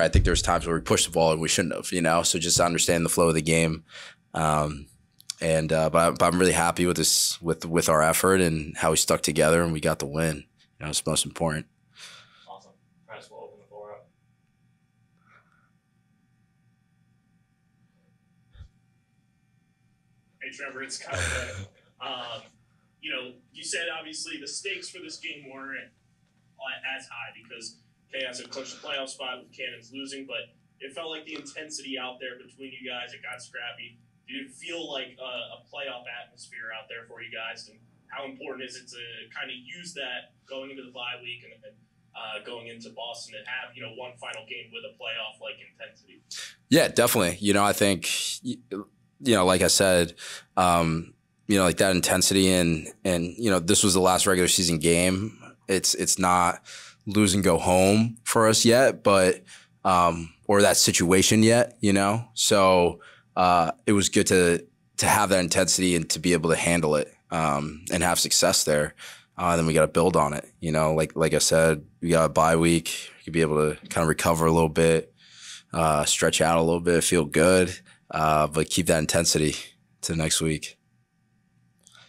think there's times where we pushed the ball and we shouldn't have. So just understand the flow of the game, but I'm really happy with this, with our effort and how we stuck together and we got the win. It's most important. Awesome. Press will open the floor up. Hey, Trevor, it's kind of you said obviously the stakes for this game weren't as high because Chaos had clinched the playoff spot with Cannons losing, but it felt like the intensity out there between you guys, it got scrappy. Did it feel like a playoff atmosphere out there for you guys? And how important is it to kind of use that going into the bye week and going into Boston and have, one final game with a playoff-like intensity? Yeah, definitely. I think, like I said, like that intensity and this was the last regular season game. It's not lose and go home for us yet, but or that situation yet, So it was good to have that intensity and to be able to handle it and have success there. Then we got to build on it. Like I said, we got a bye week. You could be able to kind of recover a little bit, stretch out a little bit, feel good, but keep that intensity to next week.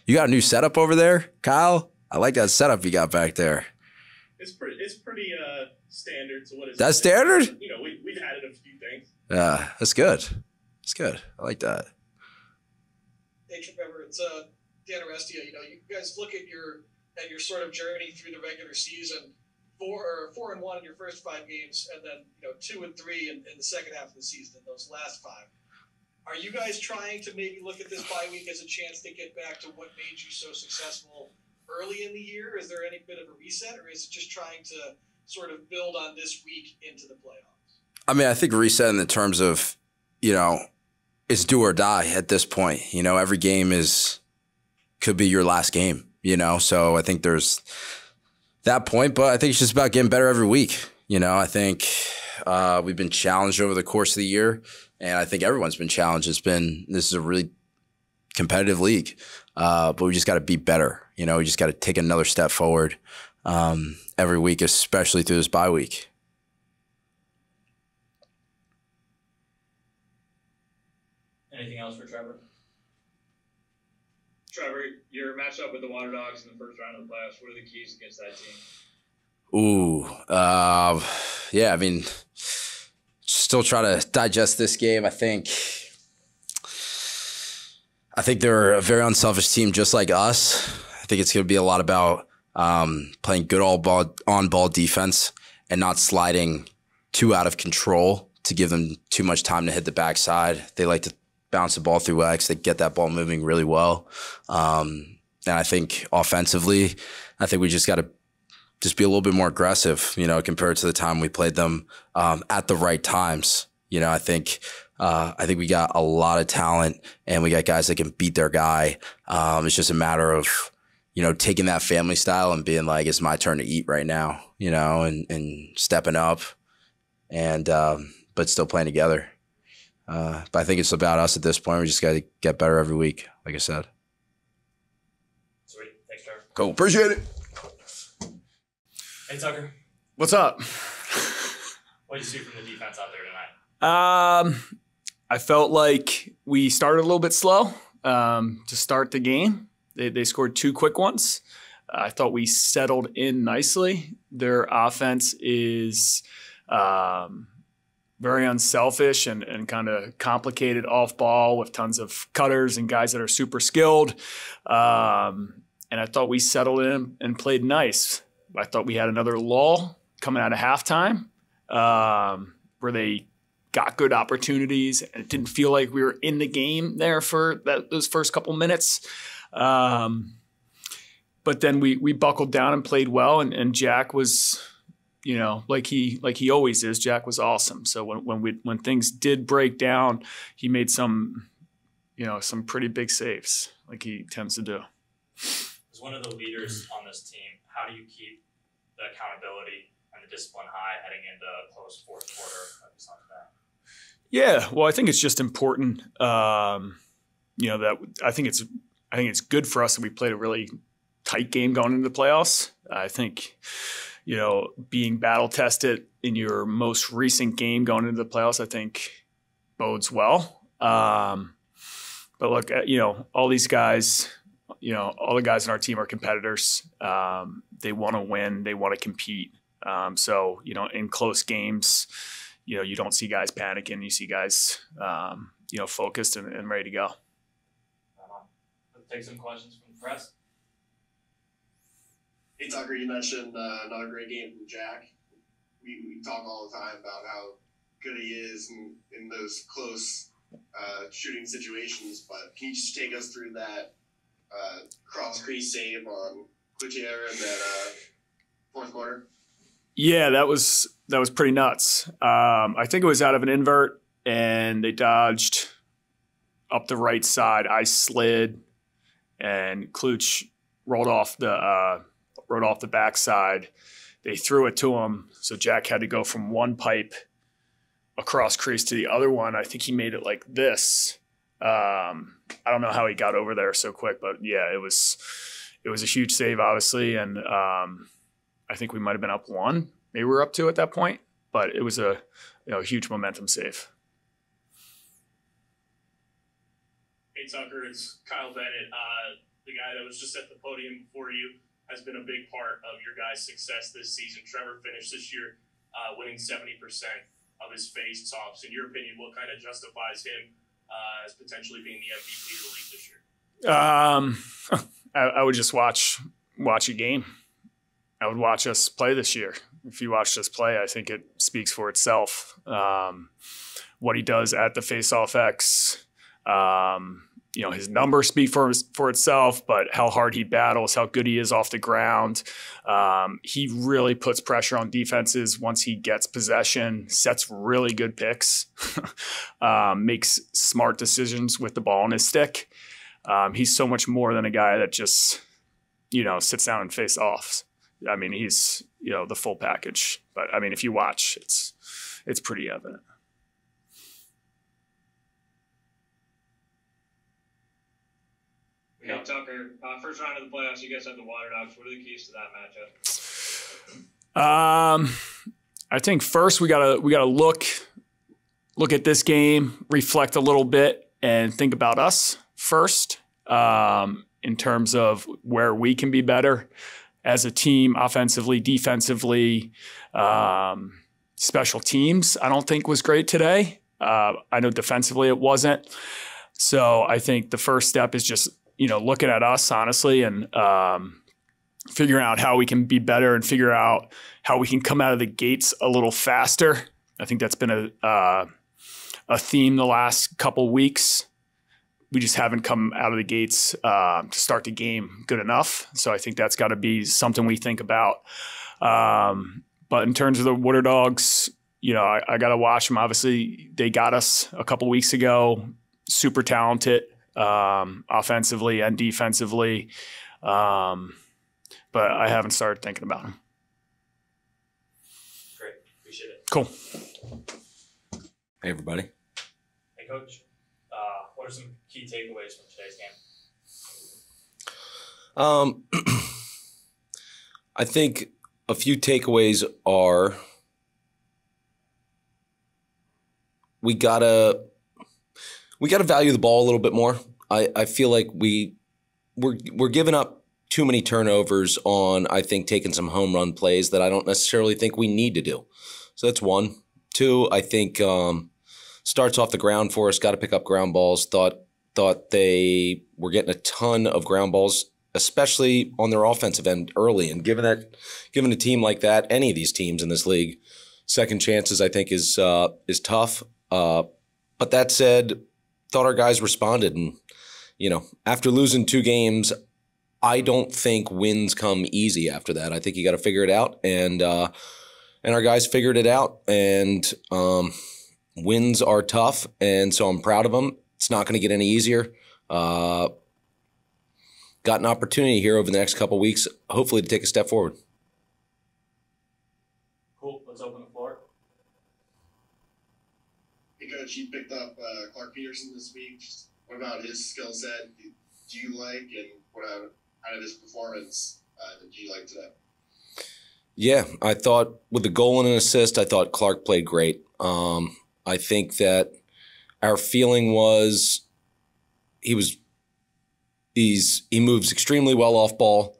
You got a new setup over there, Kyle? I like that setup you got back there. It's pretty standard. So what is that standard? We've added a few things. Yeah, that's good. That's good. I like that. Hey, Trevor, it's Dan Arestia. You guys look at your sort of journey through the regular season, 4-1 in your first 5 games, and then 2-3 in the second half of the season. In those last 5. Are you guys trying to maybe look at this bye week as a chance to get back to what made you so successful early in the year? Is there any bit of a reset, or is it just trying to sort of build on this week into the playoffs? I think reset in the terms of, it's do or die at this point. Every game could be your last game, So I think there's that point, but I think it's just about getting better every week. I think we've been challenged over the course of the year. And I think everyone's been challenged. This is a really competitive league, but we just got to be better. We just got to take another step forward every week, especially through this bye week. Anything else for Trevor? Trevor, your matchup with the Water Dogs in the first round of the playoffs, what are the keys against that team? Ooh, yeah. I mean, still trying to digest this game. I think they're a very unselfish team, just like us. I think it's going to be a lot about playing good on-ball defense and not sliding too out of control to give them too much time to hit the backside. They like to bounce the ball through X. They get that ball moving really well. And I think offensively, I think we just got to just be a little bit more aggressive, compared to the time we played them at the right times. I think we got a lot of talent and we got guys that can beat their guy. It's just a matter of, taking that family style and being like, it's my turn to eat right now, and stepping up and, but still playing together. But I think it's about us at this point. We just got to get better every week, like I said. Sweet. Thanks, Trevor. Cool. Appreciate it. Hey, Tucker. What's up? What did you see from the defense out there tonight? I felt like we started a little bit slow to start the game. They scored 2 quick ones. I thought we settled in nicely. Their offense is very unselfish and kind of complicated off ball with tons of cutters and guys that are super skilled. And I thought we settled in and played nice. I thought we had another lull coming out of halftime where they got good opportunities and it didn't feel like we were in the game there for those first couple minutes. But then we buckled down and played well, and Jack was, like he always is. Jack was awesome. So when things did break down, he made some pretty big saves, like he tends to do. As one of the leaders on this team, how do you keep the accountability and the discipline high heading into a close fourth quarter like we saw today? Yeah, well, I think it's just important. That I think it's good for us that we played a really tight game going into the playoffs. I think, being battle tested in your most recent game going into the playoffs, I think bodes well. But look, all these guys, all the guys in our team are competitors. They want to win. They want to compete. So, in close games, you don't see guys panicking. You see guys, focused and ready to go. Let's take some questions from the press. Hey, Tucker, you mentioned another great game from Jack. We talk all the time about how good he is in those close shooting situations, but can you just take us through that cross crease save on Cloutier in that fourth quarter? Yeah, that was pretty nuts. I think it was out of an invert, and they dodged up the right side. I slid, and Kluch rolled off the backside. They threw it to him, so Jack had to go from one pipe across crease to the other one. I think he made it like this. I don't know how he got over there so quick, but yeah, it was a huge save, obviously, and I think we might have been up 1. Maybe we were up 2 at that point, but it was a huge momentum save. Hey, Tucker, it's Kyle Bennett. The guy that was just at the podium before you has been a big part of your guys' success this season. Trevor finished this year winning 70% of his face-offs. In your opinion, what kind of justifies him as potentially being the MVP of the league this year? I would just watch a game. I would watch us play this year. If you watched us play, I think it speaks for itself. What he does at the face-off X, his numbers speak for itself, but how hard he battles, how good he is off the ground. He really puts pressure on defenses once he gets possession, sets really good picks, makes smart decisions with the ball in his stick. He's so much more than a guy that just, sits down and face offs. I mean, he's, the full package. But I mean, if you watch, it's pretty evident. Hey, Tucker, first round of the playoffs, you guys have the Water Dogs. What are the keys to that matchup? I think first we gotta look at this game, reflect a little bit, and think about us first in terms of where we can be better. as a team, offensively, defensively, special teams, I don't think was great today. I know defensively it wasn't. So I think the first step is just, looking at us honestly and figuring out how we can be better and figure out how we can come out of the gates a little faster. I think that's been a theme the last couple weeks. We just haven't come out of the gates to start the game good enough. So I think that's got to be something we think about. But in terms of the Water Dogs, I got to watch them. Obviously, they got us a couple weeks ago. Super talented offensively and defensively. But I haven't started thinking about them. Great. Appreciate it. Cool. Hey, everybody. Hey, Coach. What are some key takeaways from today's game? I think a few takeaways are we gotta value the ball a little bit more. I feel like we're giving up too many turnovers on, I think, taking some home run plays that I don't necessarily think we need to do. So that's one. Two, I think starts off the ground for us, got to pick up ground balls. Thought they were getting a ton of ground balls, especially on their offensive end early. And given a team like that, any of these teams in this league, second chances I think is tough. But that said, thought our guys responded, and after losing 2 games, I don't think wins come easy after that. I think you got to figure it out, and our guys figured it out. And wins are tough, and so I'm proud of them. It's not going to get any easier. Got an opportunity here over the next couple of weeks, hopefully, to take a step forward. Cool. Let's open the floor. Hey, Coach, you picked up Clark Peterson this week. What about his skill set? Do you like, and what out of his performance did you like today? Yeah, I thought with the goal and an assist, I thought Clark played great. I think that our feeling was he moves extremely well off ball.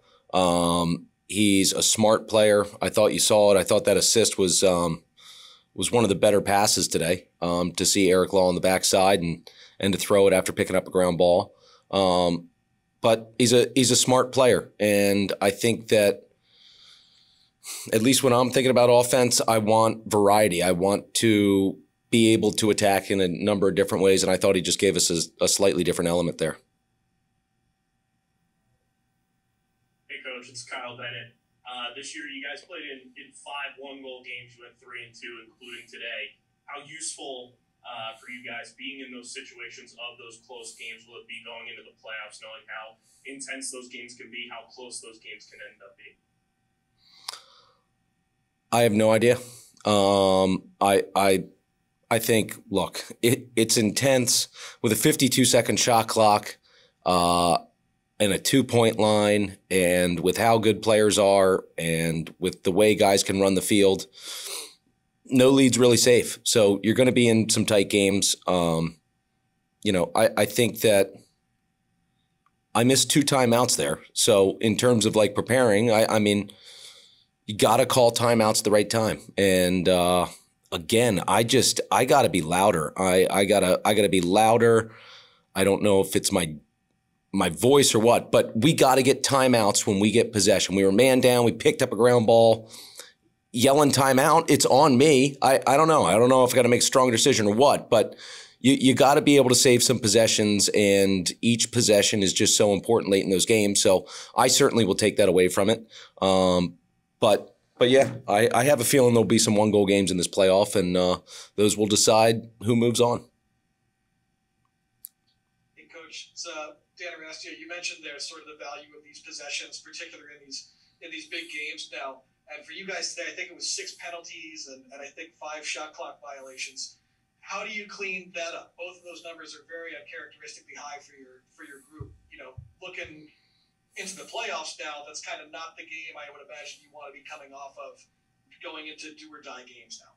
He's a smart player. I thought you saw it. I thought that assist was one of the better passes today, to see Eric Law on the backside and to throw it after picking up a ground ball. But he's a smart player, and I think that at least when I'm thinking about offense, I want variety. I want to be able to attack in a number of different ways, and I thought he just gave us a slightly different element there. Hey, Coach, it's Kyle Bennett. This year, you guys played in 5 one-goal games. You went 3-2, including today. How useful for you guys being in those situations of those close games will it be going into the playoffs, knowing how intense those games can be, how close those games can end up being? I have no idea. I think, look, it's intense with a 52-second shot clock and a 2-point line, and with how good players are and with the way guys can run the field, no lead's really safe. So you're going to be in some tight games. I think that I missed 2 timeouts there. So in terms of like preparing, I mean, you got to call timeouts at the right time. And again, I got to be louder. I gotta be louder. I don't know if it's my voice or what, but we got to get timeouts when we get possession. We were man down. We picked up a ground ball. Yelling timeout, it's on me. I don't know. I don't know if I got to make a strong decision or what, but you got to be able to save some possessions, and each possession is just so important late in those games. So I certainly will take that away from it. But yeah, I have a feeling there'll be some 1-goal games in this playoff, and those will decide who moves on. Hey, Coach, it's Dan Arastia. You mentioned there's sort of the value of these possessions, particularly in these big games now. And for you guys today, I think it was 6 penalties and I think 5 shot clock violations. How do you clean that up? Both of those numbers are very uncharacteristically high for your group. Looking into the playoffs now, that's kind of not the game I would imagine you want to be coming off of going into do or die games now.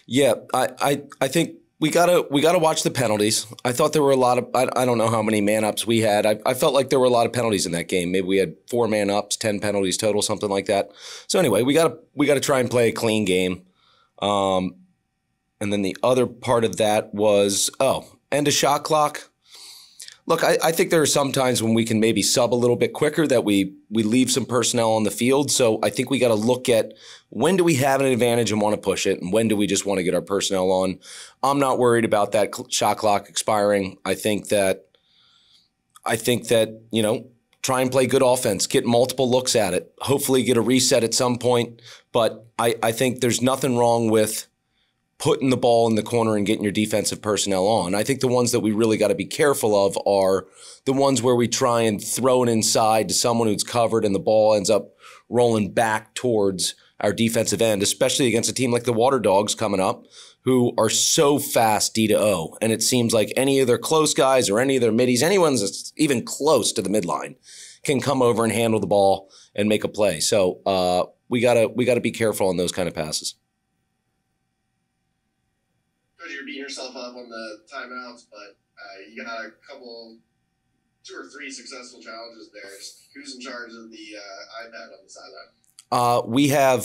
Yeah, I think we gotta watch the penalties. I thought there were a lot of I don't know how many man ups we had. I felt like there were a lot of penalties in that game. Maybe we had 4 man ups, 10 penalties total, something like that. So anyway, we gotta try and play a clean game. And then the other part of that was end of shot clock. Look, I think there are some times when we can maybe sub a little bit quicker, that we leave some personnel on the field. So I think we got to look at when do we have an advantage and want to push it, and when do we just want to get our personnel on. I'm not worried about that shot clock expiring. I think that try and play good offense, get multiple looks at it, hopefully get a reset at some point. But I think there's nothing wrong with putting the ball in the corner and getting your defensive personnel on. I think the ones that we really got to be careful of are the ones where we try and throw it inside to someone who's covered and the ball ends up rolling back towards our defensive end, especially against a team like the Water Dogs coming up, who are so fast D to O. And it seems like any of their close guys or any of their middies, anyone that's even close to the midline, can come over and handle the ball and make a play. So we gotta be careful on those kind of passes. You're beating yourself up on the timeouts, but you got a couple, 2 or 3 successful challenges there. Who's in charge of the iPad on the sideline?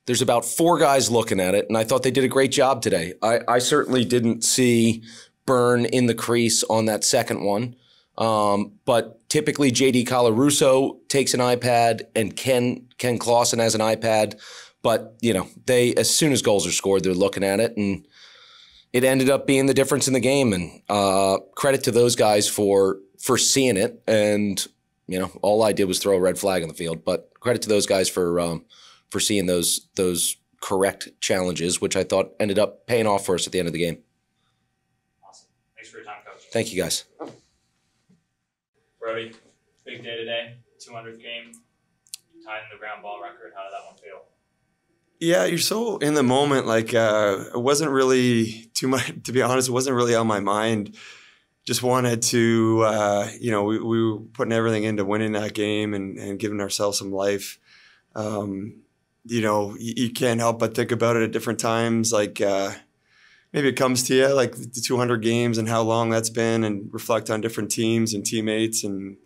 There's about 4 guys looking at it, and I thought they did a great job today. I certainly didn't see Byrne in the crease on that second one, but typically J.D. Colarusso takes an iPad and Ken Clausen has an iPad, but they, as soon as goals are scored, they're looking at it, and it ended up being the difference in the game. And credit to those guys for seeing it. And all I did was throw a red flag on the field. But credit to those guys for seeing those correct challenges, which I thought ended up paying off for us at the end of the game. Awesome. Thanks for your time, Coach. Thank you, guys. Brody, big day today, 200th game, tying the ground ball record. How did that one feel? Yeah, you're so in the moment. Like, it wasn't really too much, to be honest, it wasn't really on my mind. Just wanted to, we were putting everything into winning that game and giving ourselves some life. You can't help but think about it at different times. Like, maybe it comes to you, like the 200 games and how long that's been, and reflect on different teams and teammates and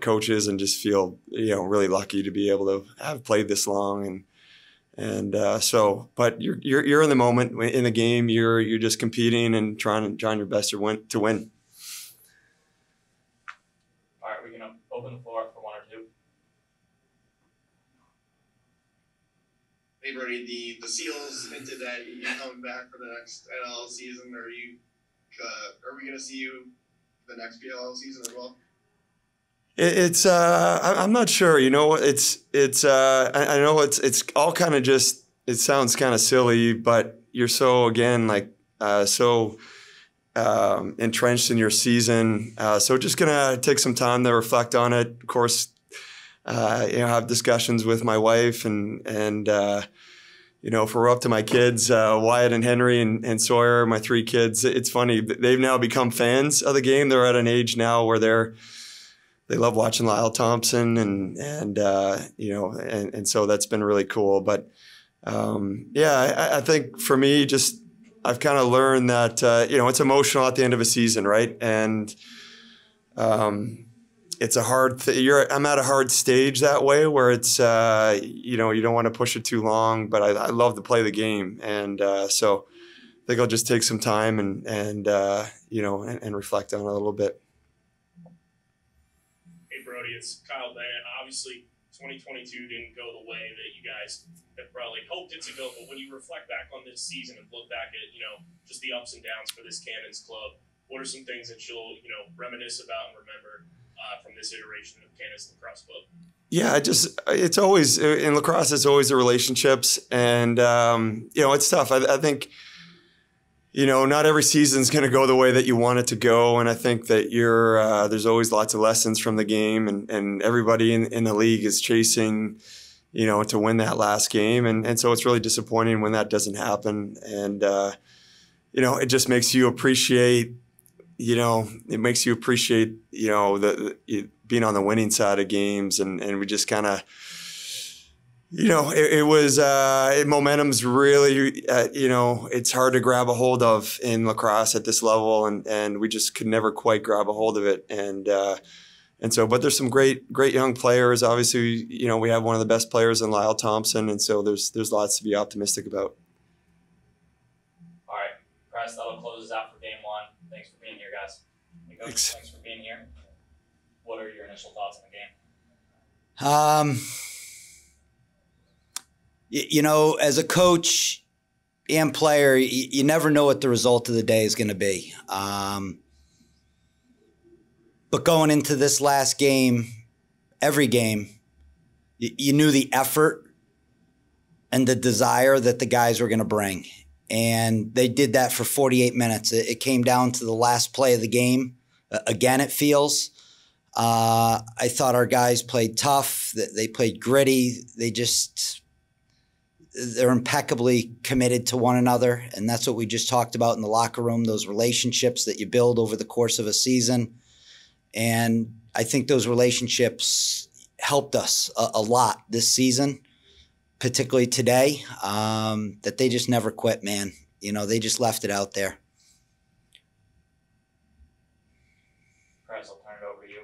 coaches, and just feel, really lucky to be able to have played this long. But you're in the moment in the game. You're just competing and trying your best to win. All right, we're gonna open the floor for 1 or 2. Hey Brody, the Seals hinted that you're coming back for the next NL season. Are we gonna see you the next PLL season as well? It's I'm not sure. I know it's all kind of just, it sounds kind of silly, but you're so, again, like entrenched in your season. So just gonna take some time to reflect on it. Of course, have discussions with my wife and if we're up to my kids, Wyatt and Henry and Sawyer, my 3 kids, it's funny, they've now become fans of the game. They're at an age now where they love watching Lyle Thompson and so that's been really cool. But I think for me, just I've kind of learned that it's emotional at the end of a season, right? And it's a hard I'm at a hard stage that way where it's you don't want to push it too long, but I love to play the game, and so I think I'll just take some time and reflect on it a little bit. Brody, it's Kyle Bennett. Obviously, 2022 didn't go the way that you guys have probably hoped it to go, but when you reflect back on this season and look back at, just the ups and downs for this Cannons club, what are some things that you'll, reminisce about and remember from this iteration of Cannons Lacrosse Club? Yeah, it's always, in lacrosse, it's always the relationships, and, it's tough. I think, not every season's going to go the way that you want it to go. And I think that there's always lots of lessons from the game, and everybody in the league is chasing, to win that last game. And so it's really disappointing when that doesn't happen. And, it just makes you appreciate, being on the winning side of games. And we just kind of, It was momentum's really, it's hard to grab a hold of in lacrosse at this level, and we just could never quite grab a hold of it. And so, but there's some great young players. Obviously, we have one of the best players in Lyle Thompson, and so there's lots to be optimistic about. All right, Press, that'll close us out for game one. Thanks for being here, guys. Hey, Coach, thanks for being here. What are your initial thoughts on the game? As a coach and player, you never know what the result of the day is going to be. But going into this last game, every game, you knew the effort and the desire that the guys were going to bring. And they did that for 48 minutes. It came down to the last play of the game. Again, it feels. I thought our guys played tough. They played gritty. They're impeccably committed to one another. And that's what we just talked about in the locker room, those relationships that you build over the course of a season. And I think those relationships helped us a lot this season, particularly today, that they just never quit, man. They just left it out there. Press, I'll turn it over to you.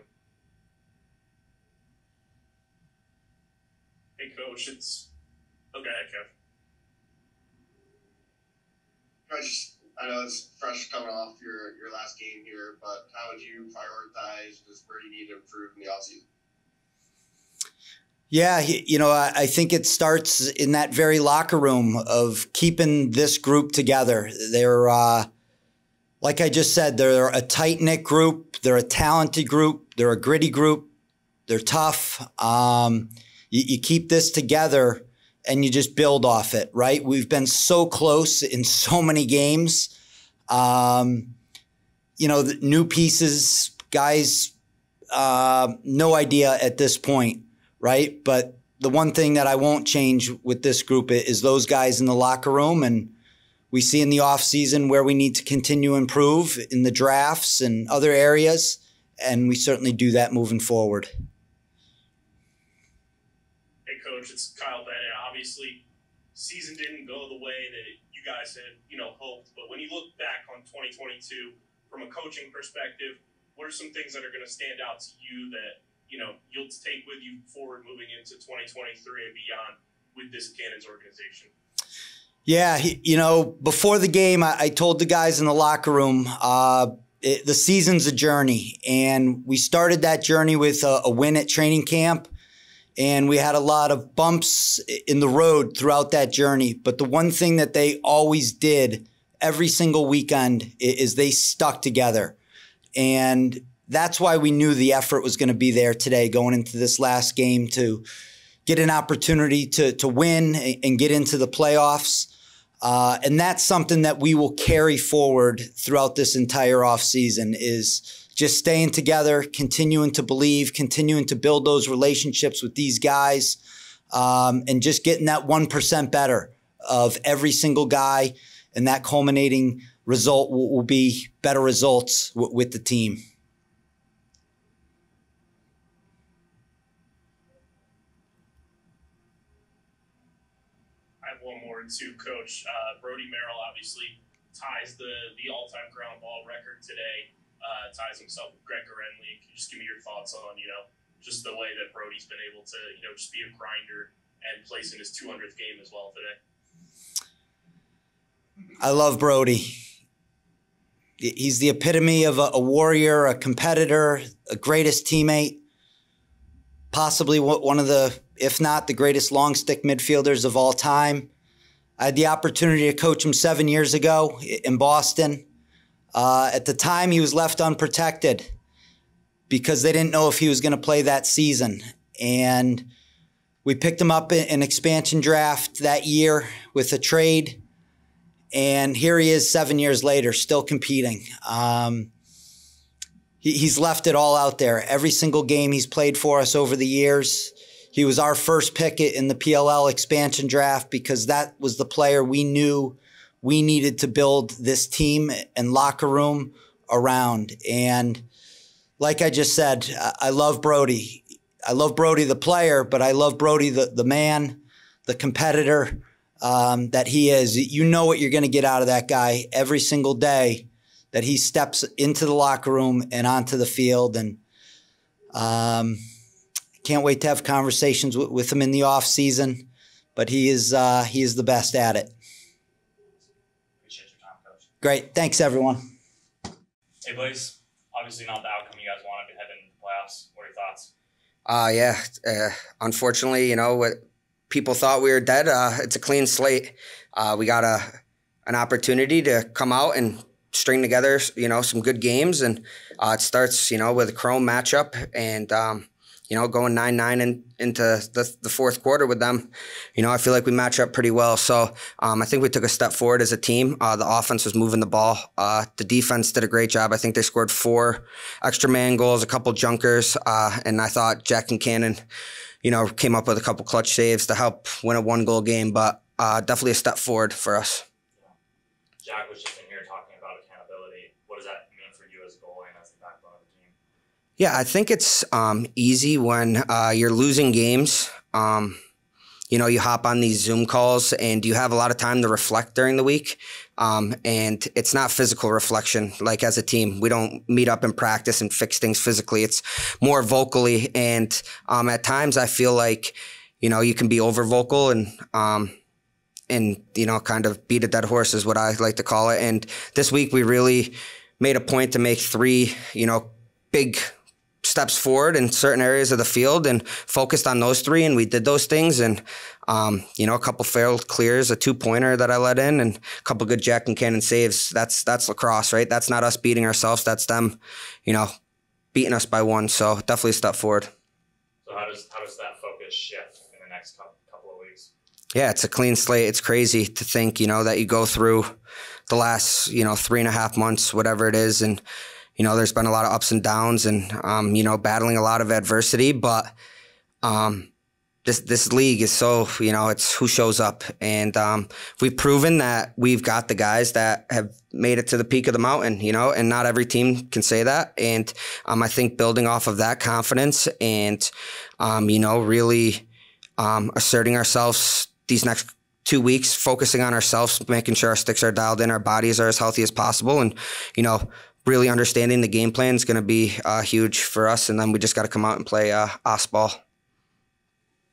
Hey, Coach, okay, Kev. Coach, I know it's fresh coming off your last game here, but how would you prioritize just where you need to improve in the offseason? Yeah, I think it starts in that very locker room of keeping this group together. They're, like I just said, they're a tight-knit group. They're a talented group. They're a gritty group. They're tough. You keep this together and you just build off it, right? We've been so close in so many games. The new pieces, guys, no idea at this point, right? But the one thing that I won't change with this group is those guys in the locker room, and we see in the offseason where we need to continue to improve in the drafts and other areas, and we certainly do that moving forward. Hey, Coach, it's Kyle Bennett. Obviously, season didn't go the way that you guys had, hoped, but when you look back on 2022 from a coaching perspective, what are some things that are going to stand out to you that you'll take with you forward moving into 2023 and beyond with this Cannons organization? Yeah, before the game, I told the guys in the locker room, the season's a journey, and we started that journey with a win at training camp, and we had a lot of bumps in the road throughout that journey. But the one thing that they always did every single weekend is they stuck together, and that's why we knew the effort was going to be there today going into this last game to get an opportunity to win and get into the playoffs. And that's something that we will carry forward throughout this entire offseason is just staying together, continuing to believe, continuing to build those relationships with these guys, and just getting that 1% better of every single guy. And that culminating result will be better results with the team. To Coach Brody Merrill obviously ties the all-time ground ball record today, ties himself with Greg Gorenly. Can you just give me your thoughts on, just the way that Brody's been able to, just be a grinder and place in his 200th game as well today? I love Brody. He's the epitome of a warrior, a competitor, a greatest teammate, possibly one of the, if not the greatest long stick midfielders of all time. I had the opportunity to coach him 7 years ago in Boston. At the time, he was left unprotected because they didn't know if he was going to play that season. And we picked him up in an expansion draft that year with a trade. And here he is 7 years later, still competing. He's left it all out there. Every single game he's played for us over the years. He was our first pick in the PLL expansion draft because that was the player we knew we needed to build this team and locker room around. And like I just said, I love Brody. I love Brody the player, but I love Brody the man. the competitor that he is. You know what you're going to get out of that guy every single day that he steps into the locker room and onto the field. And can't wait to have conversations with him in the off season, but he is the best at it. Appreciate your time, Coach. Great. Thanks, everyone. Hey, Blaze. Obviously not the outcome you guys wanted heading into the playoffs. What are your thoughts? Unfortunately, what people thought we were dead. It's a clean slate. We got an opportunity to come out and string together, some good games. And it starts, with a Chrome matchup and, going 9-9 into the fourth quarter with them. I feel like we match up pretty well. So I think we took a step forward as a team. The offense was moving the ball. The defense did a great job. I think they scored 4 extra man goals, a couple junkers, and I thought Jack and Cannon, came up with a couple clutch saves to help win a 1-goal game. But definitely a step forward for us. Jack was just in here talking about accountability. What does that mean for you as a goalie and as the backbone of the team? Yeah, I think it's easy when you're losing games. You hop on these Zoom calls and you have a lot of time to reflect during the week. And it's not physical reflection. Like as a team, we don't meet up and practice and fix things physically. It's more vocally. And at times I feel like, you can be over vocal and kind of beat a dead horse is what I like to call it. And this week we really made a point to make 3, big steps forward in certain areas of the field and focused on those 3. And we did those things. And, a couple failed clears, a 2-pointer that I let in and a couple good Jack and Cannon saves. That's lacrosse, right? That's not us beating ourselves. That's them, beating us by 1. So definitely a step forward. So how does that focus shift in the next couple of weeks? Yeah, it's a clean slate. It's crazy to think, that you go through the last, 3.5 months, whatever it is. And, there's been a lot of ups and downs and, battling a lot of adversity. But this league is so, it's who shows up. And we've proven that we've got the guys that have made it to the peak of the mountain, and not every team can say that. And I think building off of that confidence and, really asserting ourselves these next 2 weeks, focusing on ourselves, making sure our sticks are dialed in, our bodies are as healthy as possible. And, really understanding the game plan is going to be huge for us. And then we just got to come out and play OS ball.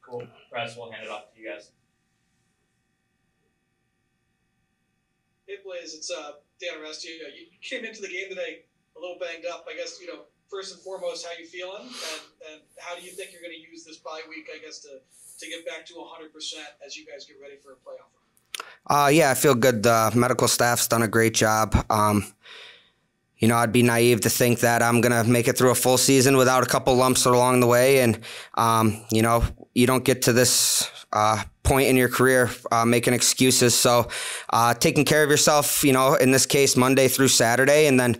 Cool. Press, we'll hand it off to you guys. Hey, Blaze, it's Dan Aresti. You came into the game today a little banged up. I guess, first and foremost, how you feeling? And how do you think you're going to use this bye week, I guess, to get back to 100% as you guys get ready for a playoff run? Yeah, I feel good. The medical staff's done a great job. I'd be naive to think that I'm going to make it through a full season without a couple lumps along the way. And, you don't get to this point in your career making excuses. So taking care of yourself, in this case, Monday through Saturday. And then,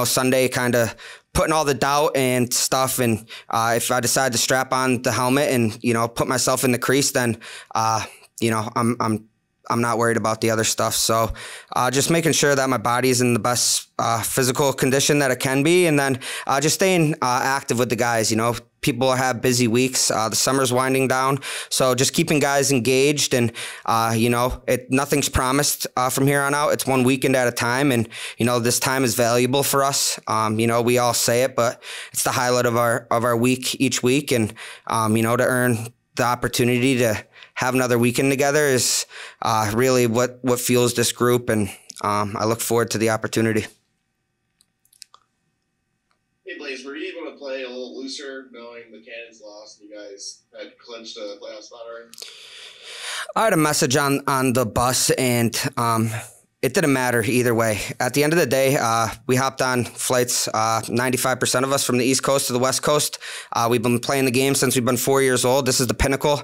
Sunday kind of putting all the doubt and stuff. And if I decide to strap on the helmet and, put myself in the crease, then, I'm not worried about the other stuff. So just making sure that my body's in the best physical condition that it can be. And then just staying active with the guys. People have busy weeks. The summer's winding down. So just keeping guys engaged and, nothing's promised from here on out. It's one weekend at a time. And, this time is valuable for us. We all say it, but it's the highlight of our week each week. And, to earn the opportunity to have another weekend together is really what fuels this group, and I look forward to the opportunity. Hey, Blaze, were you able to play a little looser knowing the Cannons lost and you guys had clinched a playoff spot already? I had a message on the bus, and it didn't matter either way. At the end of the day, we hopped on flights, 95% of us from the East Coast to the West Coast. We've been playing the game since we've been 4 years old. This is the pinnacle.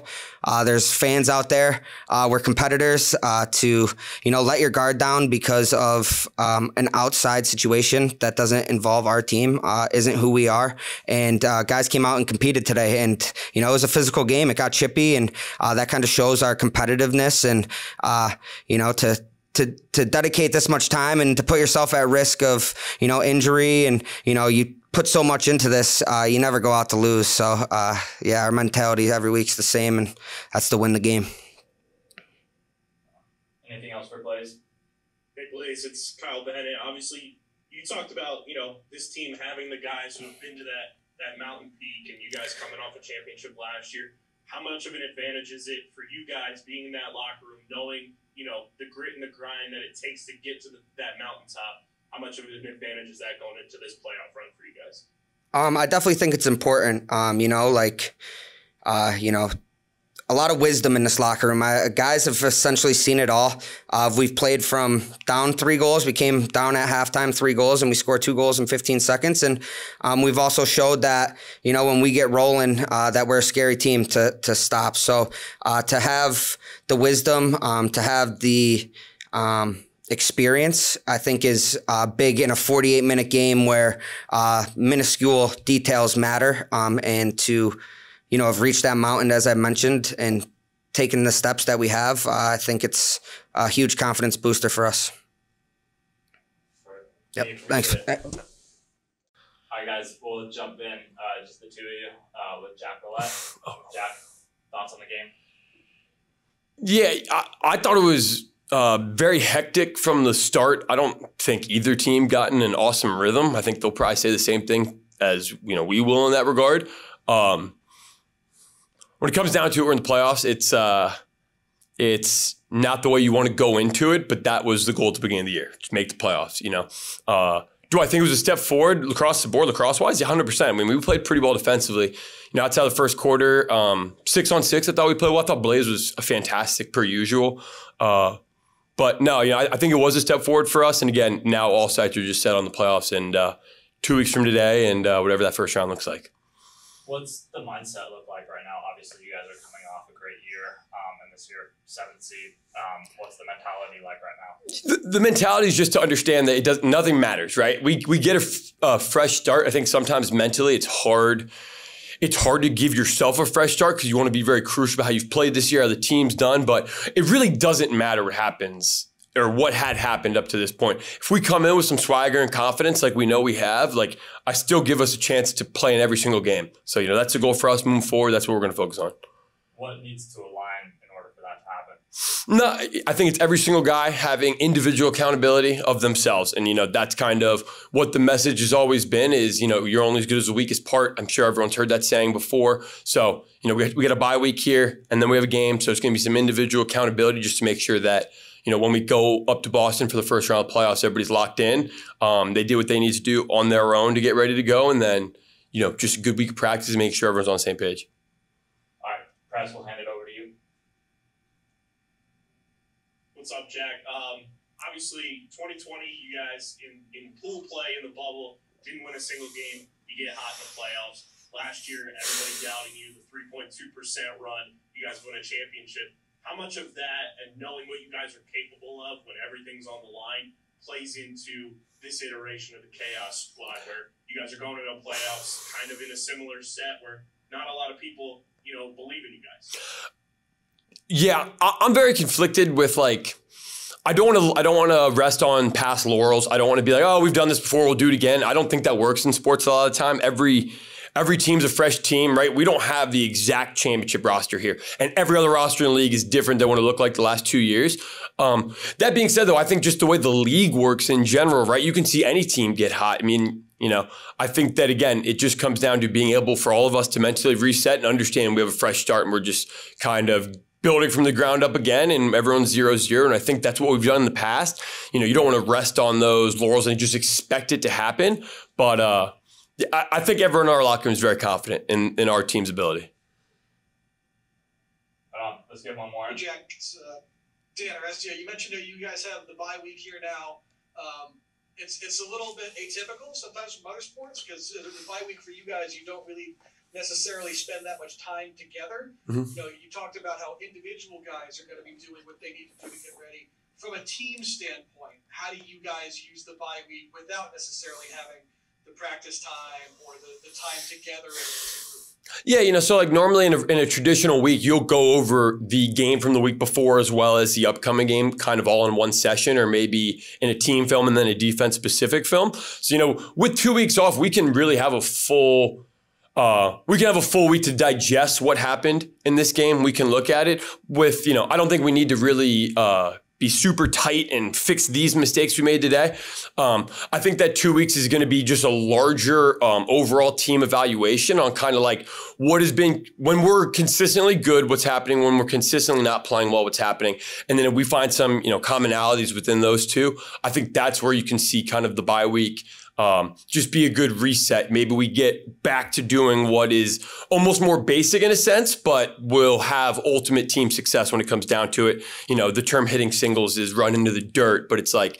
There's fans out there. We're competitors. To let your guard down because of an outside situation that doesn't involve our team isn't who we are. And guys came out and competed today. And, it was a physical game. It got chippy, and that kind of shows our competitiveness. And, to dedicate this much time and to put yourself at risk of, injury and, you put so much into this, you never go out to lose. So, our mentality every week's the same, and that's to win the game. Anything else for Blaze? Hey Blaze, it's Kyle Bennett. Obviously, you talked about this team having the guys who have been to that mountain peak, and you guys coming off a championship last year. How much of an advantage is it for you guys being in that locker room, knowing the grit and the grind that it takes to get to that mountaintop? How much of an advantage is that going into this playoff run for you guys? I definitely think it's important. A lot of wisdom in this locker room. Guys have essentially seen it all. We've played from down 3 goals. We came down at halftime 3 goals, and we scored 2 goals in 15 seconds. And we've also showed that, when we get rolling, that we're a scary team to stop. So to have the wisdom, to have the experience, I think is big in a 48-minute game where minuscule details matter, and to have reached that mountain, as I mentioned, and taken the steps that we have, I think it's a huge confidence booster for us. Yep, thanks. All right, guys, we'll jump in, just the two of you, with Jack Roulette. Jack, thoughts on the game? Yeah, I thought it was very hectic from the start. I don't think either team got in an awesome rhythm. I think they'll probably say the same thing as we will in that regard. When it comes down to it, we're in the playoffs. It's not the way you want to go into it, but that was the goal at the beginning of the year, to make the playoffs. Do I think it was a step forward across the board, lacrosse-wise? Yeah, 100%. I mean, we played pretty well defensively. Outside the first quarter, 6-on-6, I thought we played well. I thought Blaze was fantastic per usual. But no, I think it was a step forward for us. And again, now all sights are just set on the playoffs, and 2 weeks from today, and whatever that first round looks like. What's the mindset look like right now? Obviously, you guys are coming off a great year, and this year 7th seed. What's the mentality like right now? The mentality is just to understand that nothing matters, right? We get a fresh start. I think sometimes mentally it's hard. It's hard to give yourself a fresh start because you want to be very crucial about how you've played this year, how the team's done. But it really doesn't matter what happens or what had happened up to this point. If we come in with some swagger and confidence like we know we have, I still give us a chance to play in every single game. So, that's the goal for us moving forward. That's what we're going to focus on. What needs to align in order for that to happen? No, I think it's every single guy having individual accountability of themselves. And, that's kind of what the message has always been is, you're only as good as the weakest part. I'm sure everyone's heard that saying before. So, we got a bye week here and then we have a game. So it's going to be some individual accountability just to make sure that, when we go up to Boston for the first round of playoffs, everybody's locked in. They did what they need to do on their own to get ready to go. And then, just a good week of practice to make sure everyone's on the same page. All right, Press, we'll hand it over to you. What's up, Jack? Obviously, 2020, you guys in pool play in the bubble didn't win a single game. You get hot in the playoffs. Last year, everybody doubting you, the 3.2% run, you guys win a championship. How much of that and knowing what you guys are capable of when everything's on the line plays into this iteration of the Chaos Squad where you guys are going into playoffs kind of in a similar set where not a lot of people, believe in you guys? Yeah, I'm very conflicted with I don't want to rest on past laurels. I don't want to be like, oh, we've done this before, we'll do it again. I don't think that works in sports a lot of the time. Every team's a fresh team, right? We don't have the exact championship roster here. And every other roster in the league is different than what it looked like the last 2 years. That being said, though, I think just the way the league works in general, right? You can see any team get hot. I mean, I think that, again, it just comes down to being able for all of us to mentally reset and understand we have a fresh start and we're just kind of building from the ground up again and everyone's 0-0. And I think that's what we've done in the past. You don't want to rest on those laurels and just expect it to happen. But, I think everyone in our locker room is very confident in our team's ability. Let's get one more. Hey, Jack, it's Dan Arestia. You mentioned that you guys have the bye week here now. It's a little bit atypical sometimes from other sports because the bye week for you guys, you don't really necessarily spend that much time together. Mm-hmm. You talked about how individual guys are going to be doing what they need to do to get ready. From a team standpoint, how do you guys use the bye week without necessarily having the practice time or the time together as a group? Yeah, so normally in a traditional week, you'll go over the game from the week before as well as the upcoming game kind of all in one session or maybe in a team film and then a defense-specific film. So, with 2 weeks off, we can really have a full week to digest what happened in this game. We can look at it with, I don't think we need to really be super tight and fix these mistakes we made today. I think that 2 weeks is going to be just a larger overall team evaluation on kind of like what has been, when we're consistently good, what's happening, when we're consistently not playing well, what's happening. And then if we find some, commonalities within those two, I think that's where you can see kind of the bye week just be a good reset. Maybe we get back to doing what is almost more basic in a sense, but will have ultimate team success when it comes down to it. The term hitting singles is run into the dirt, but it's like,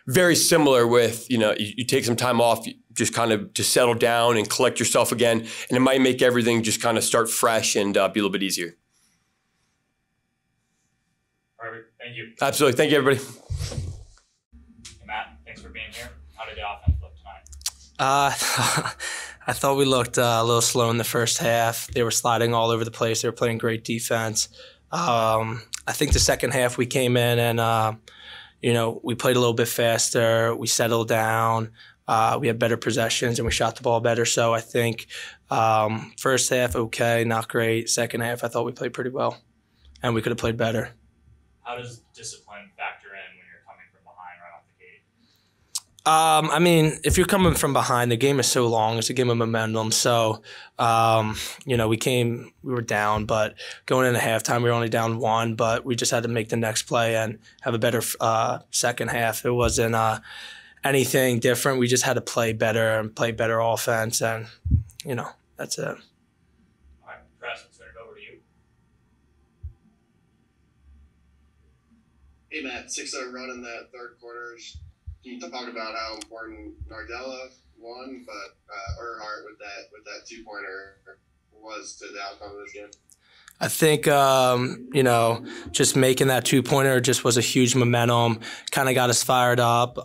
very similar with, you take some time off, just kind of to settle down and collect yourself again. And it might make everything just kind of start fresh and be a little bit easier. Perfect. Thank you. Absolutely. Thank you, everybody. Hey, Matt, thanks for being here. How did the offense look tonight? I thought we looked a little slow in the first half. They were sliding all over the place. They were playing great defense. I think the second half we came in and, we played a little bit faster. We settled down. We had better possessions and we shot the ball better. So I think first half, okay, not great. Second half, I thought we played pretty well and we could have played better. How does discipline factor in when you're coming from behind right off the gate? If you're coming from behind, the game is so long. It's a game of momentum. So, we were down, but going into halftime, we were only down 1, but we just had to make the next play and have a better second half. It wasn't anything different. We just had to play better and play better offense, and, that's it. All right, Press, let's turn it over to you. Hey, Matt, 6-0 run in that third quarter. Can you talk about how important Nardella won, but Earhart with that 2-pointer was to the outcome of this game? I think, just making that 2-pointer just was a huge momentum, kind of got us fired up,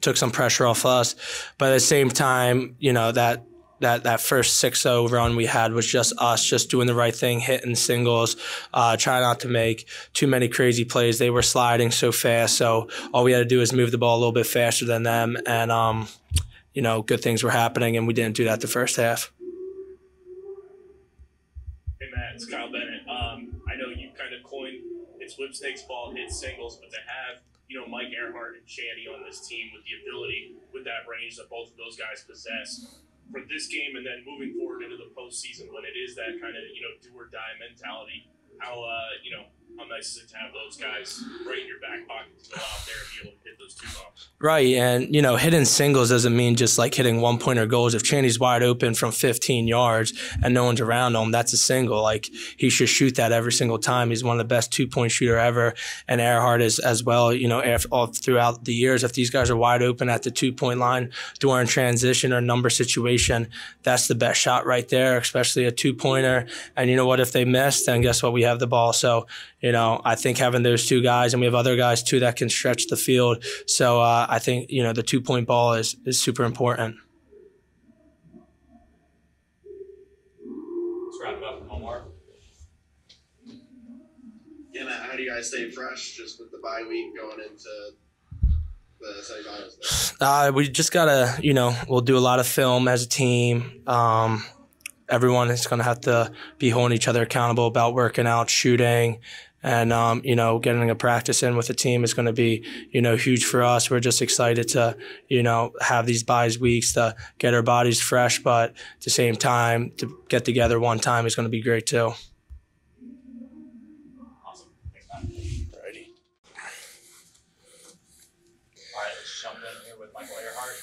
took some pressure off us. But at the same time, that first 6-0 run we had was just us just doing the right thing, hitting singles, trying not to make too many crazy plays. They were sliding so fast, so all we had to do is move the ball a little bit faster than them, and good things were happening, and we didn't do that the first half. Hey Matt, it's Kyle Bennett. I know you kind of coined it's whipsnakes ball, hit singles, but to have Mike Earhart and Shandy on this team with the ability, with that range that both of those guys possess, for this game and then moving forward into the postseason when it is that kind of, do or die mentality, how nice is it to have those guys right in your back pocket to go out there and be able to hit those 2 bombs? Right, and, hitting singles doesn't mean just like hitting 1-pointer goals. If Chaney's wide open from 15 yards and no one's around him, that's a single. Like, he should shoot that every single time. He's one of the best 2-point shooter ever, and Earhart is as well. All throughout the years, if these guys are wide open at the 2-point line during transition or number situation, that's the best shot right there, especially a 2-pointer. And you know what? If they miss, then guess what? We have the ball. So, I think having those 2 guys, and we have other guys too that can stretch the field. So I think, the 2-point ball is super important. Let's wrap it up with one more. Yeah, Matt, how do you guys stay fresh just with the bye week going into the semifinals? We just gotta, we'll do a lot of film as a team. Everyone is going to have to be holding each other accountable about working out, shooting, and, getting a practice in with the team is going to be, huge for us. We're just excited to, have these bye weeks to get our bodies fresh, but at the same time, to get together one time is going to be great too. Awesome. Thanks, Matt. Alrighty. All right, let's jump in here with Michael Earhart.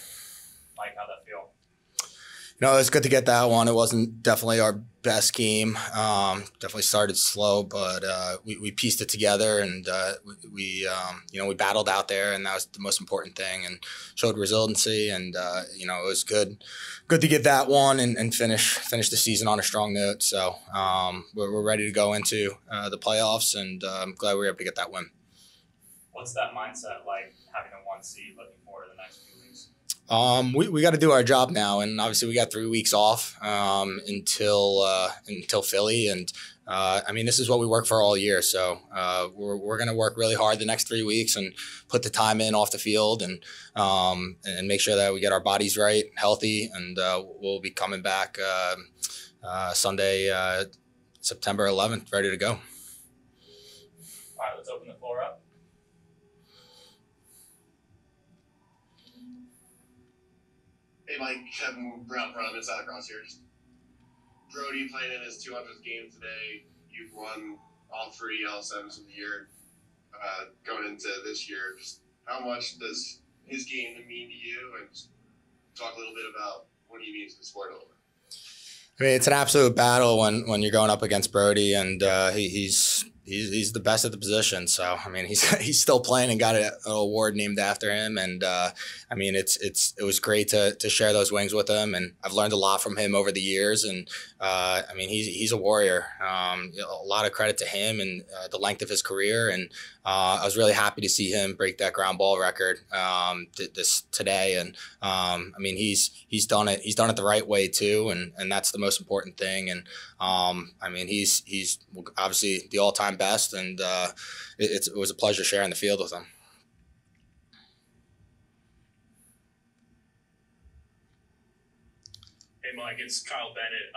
Mike, how'd that feel? It's good to get that one. It wasn't definitely our best game. Definitely started slow, but we pieced it together, and we battled out there, and that was the most important thing, and showed resiliency, and it was good to get that one and finish the season on a strong note. So we're ready to go into the playoffs, and I'm glad we were able to get that win. What's that mindset like, having a 1 seed, looking forward to the next few weeks? We got to do our job now, and obviously we got 3 weeks off until Philly, and this is what we work for all year. So we're going to work really hard the next 3 weeks and put the time in off the field, and make sure that we get our bodies right, healthy, and we'll be coming back Sunday, September 11th, ready to go. All right, let's open the floor up. Hey, Mike, Kevin Brown from Inside Lacrosse here. Just Brody playing in his 200th game today. You've won all 3 L7s of the year going into this year. Just how much does his game mean to you? And just talk a little bit about what he means to the sport a little bit. I mean, it's an absolute battle when you're going up against Brody, and he's the best at the position. So I mean, he's still playing and got an award named after him. And I mean, it was great to share those wings with him, and I've learned a lot from him over the years. And I mean, he's a warrior. A lot of credit to him and the length of his career. And I was really happy to see him break that ground ball record today. And I mean, he's done it. He's done it the right way too, and that's the most important thing. And I mean, he's obviously the all-time best, and it was a pleasure sharing the field with him. Hey, Mike, it's Kyle Bennett.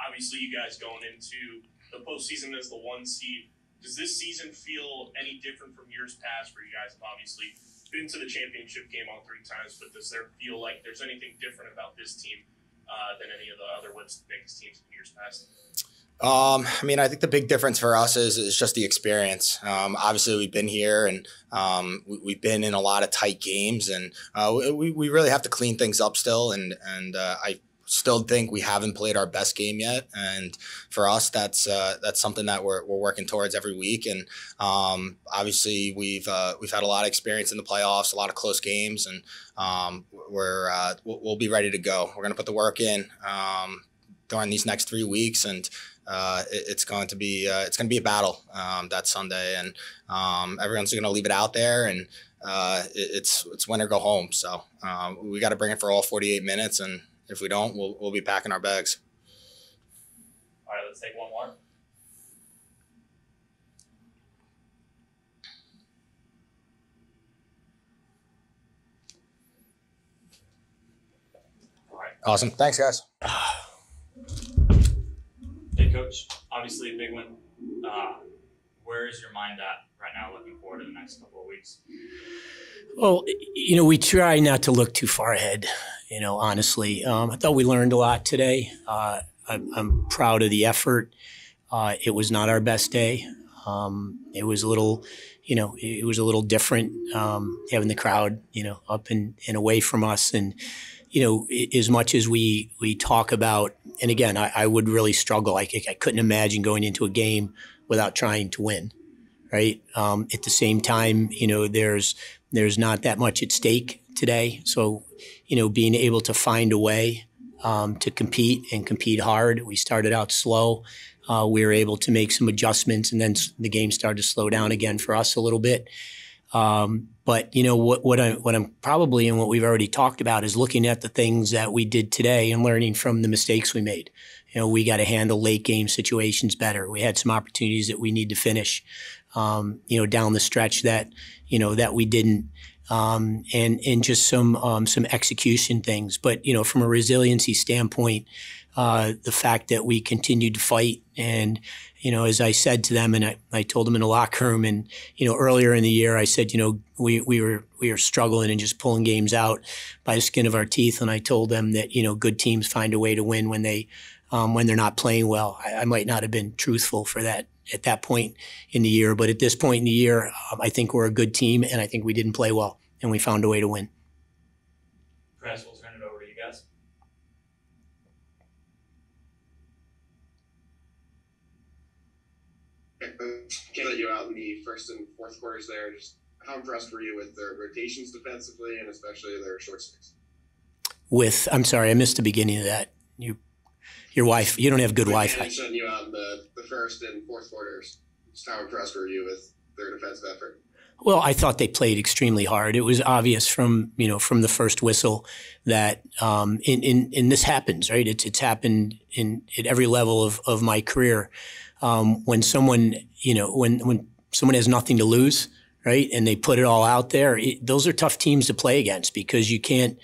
Obviously, you guys going into the postseason as the 1 seed. Does this season feel any different from years past, where you guys have obviously been to the championship game all 3 times, but does there feel like there's anything different about this team than any of the other biggest teams in years past? I mean, I think the big difference for us is just the experience. Obviously, we've been here, and we've been in a lot of tight games, and we really have to clean things up still. And I still think we haven't played our best game yet. And for us, that's something that we're working towards every week. And obviously, we've had a lot of experience in the playoffs, a lot of close games, and we'll be ready to go. We're going to put the work in during these next 3 weeks, and it's going to be a battle that Sunday, and everyone's going to leave it out there, and it's win or go home. So we got to bring it for all 48 minutes, and if we don't, we'll be packing our bags. All right, let's take one more. All right. Awesome. Thanks, guys. Hey, Coach. Obviously a big one. Where is your mind at right now looking forward to the next couple of weeks? Well, you know, we try not to look too far ahead, you know, honestly. I thought we learned a lot today. I'm proud of the effort. It was not our best day. It was a little, you know, it was a little different having the crowd, you know, up and away from us. And, you know, as much as we talk about, and again, I would really struggle. I couldn't imagine going into a game without trying to win, right? At the same time, you know, there's not that much at stake today. So, you know, being able to find a way to compete and compete hard. We started out slow. We were able to make some adjustments, and then the game started to slow down again for us a little bit. But you know what I'm probably, and what we've already talked about, is looking at the things that we did today and learning from the mistakes we made. You know, we got to handle late game situations better. We had some opportunities that we need to finish, you know, down the stretch that, you know, that we didn't, and just some execution things. But, you know, from a resiliency standpoint, the fact that we continued to fight, and, you know, as I said to them, and I told them in the locker room, and, you know, earlier in the year, I said, you know, we were struggling and just pulling games out by the skin of our teeth. And I told them that, you know, good teams find a way to win when they're not playing well. I might not have been truthful for that at that point in the year, but at this point in the year, I think we're a good team, and I think we didn't play well, and we found a way to win. Chris, we'll turn it over to you guys. Can't let you out in the first and fourth quarters there. Just how impressed were you with their rotations defensively, and especially their short sticks? I'm sorry, I missed the beginning of that. Your wife, you don't have good Wi-Fi. Shutting you out in the first and fourth quarters. Just how impressed were you with their defensive effort? Well, I thought they played extremely hard. It was obvious from the first whistle that, and this happens, right? It's happened at every level of my career. When someone, you know, when someone has nothing to lose, right, and they put it all out there, those are tough teams to play against, because you can't,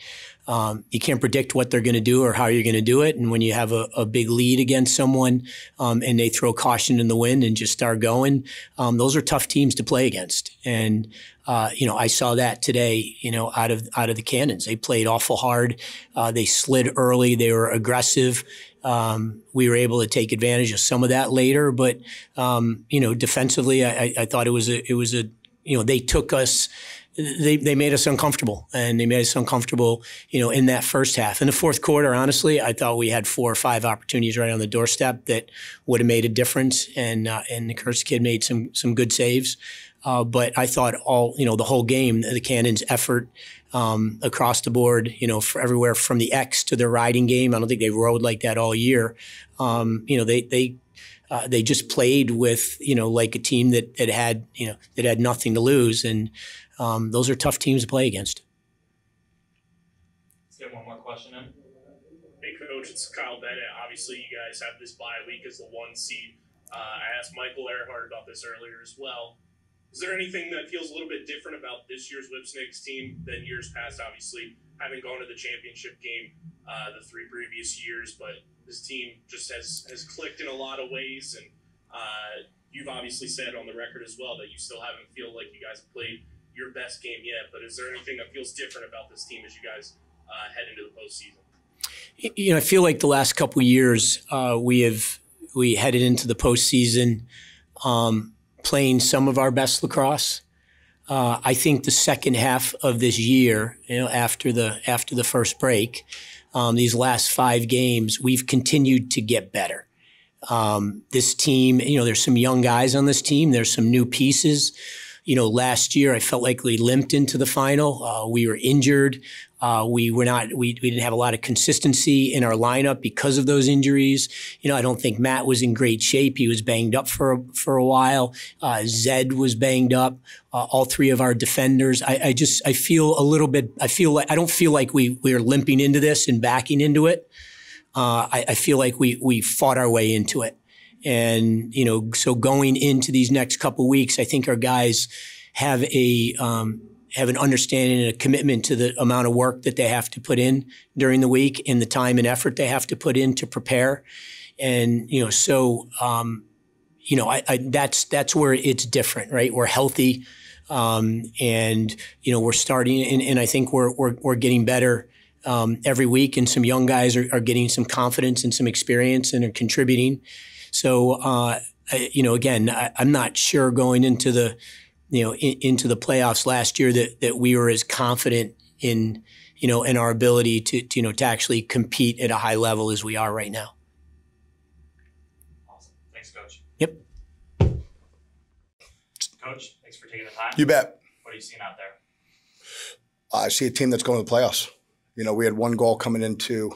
You can't predict what they're going to do or how you're going to do it. And when you have a big lead against someone and they throw caution in the wind and just start going, those are tough teams to play against. And I saw that today, out of the Cannons. They played awful hard. They slid early. They were aggressive. We were able to take advantage of some of that later, but defensively, I thought it was a they took us. They made us uncomfortable, and they made us uncomfortable, in that first half. In the fourth quarter, honestly, I thought we had 4 or 5 opportunities right on the doorstep that would have made a difference, and the Kurtz kid made some good saves. But I thought the whole game, the Cannons' effort across the board, for everywhere from the X to their riding game. I don't think they rode like that all year. They just played with, like a team that had nothing to lose, and those are tough teams to play against. Let's get one more question in. Hey, Coach, it's Kyle Bennett. Obviously, you guys have this bye week as the 1 seed. I asked Michael Earhart about this earlier as well. Is there anything that feels a little bit different about this year's Whipsnakes team than years past? Obviously, having gone to the championship game the 3 previous years, but this team just has clicked in a lot of ways. And you've obviously said on the record as well that you still haven't feel like you guys have played your best game yet. But is there anything that feels different about this team as you guys head into the postseason? I feel like the last couple of years we headed into the postseason playing some of our best lacrosse. I think the second half of this year, after the first break, these last 5 games, we've continued to get better. This team, there's some young guys on this team. There's some new pieces. Last year I felt like we limped into the final. We were injured. We didn't have a lot of consistency in our lineup because of those injuries. I don't think Matt was in great shape. He was banged up for a while. Zed was banged up. All 3 of our defenders. I feel a little bit. I don't feel like we are limping into this and backing into it. I feel like we fought our way into it. And, so going into these next couple weeks, I think our guys have an understanding and a commitment to the amount of work that they have to put in during the week and the time and effort they have to put in to prepare. And, that's where it's different, right? We're healthy. And, we're starting and I think we're getting better every week, and some young guys are getting some confidence and some experience and are contributing. So, again, I'm not sure going into the playoffs last year that we were as confident in our ability to actually compete at a high level as we are right now. Awesome. Thanks, Coach. Yep. Coach, thanks for taking the time. You bet. What are you seeing out there? I see a team that's going to the playoffs. We had one goal coming into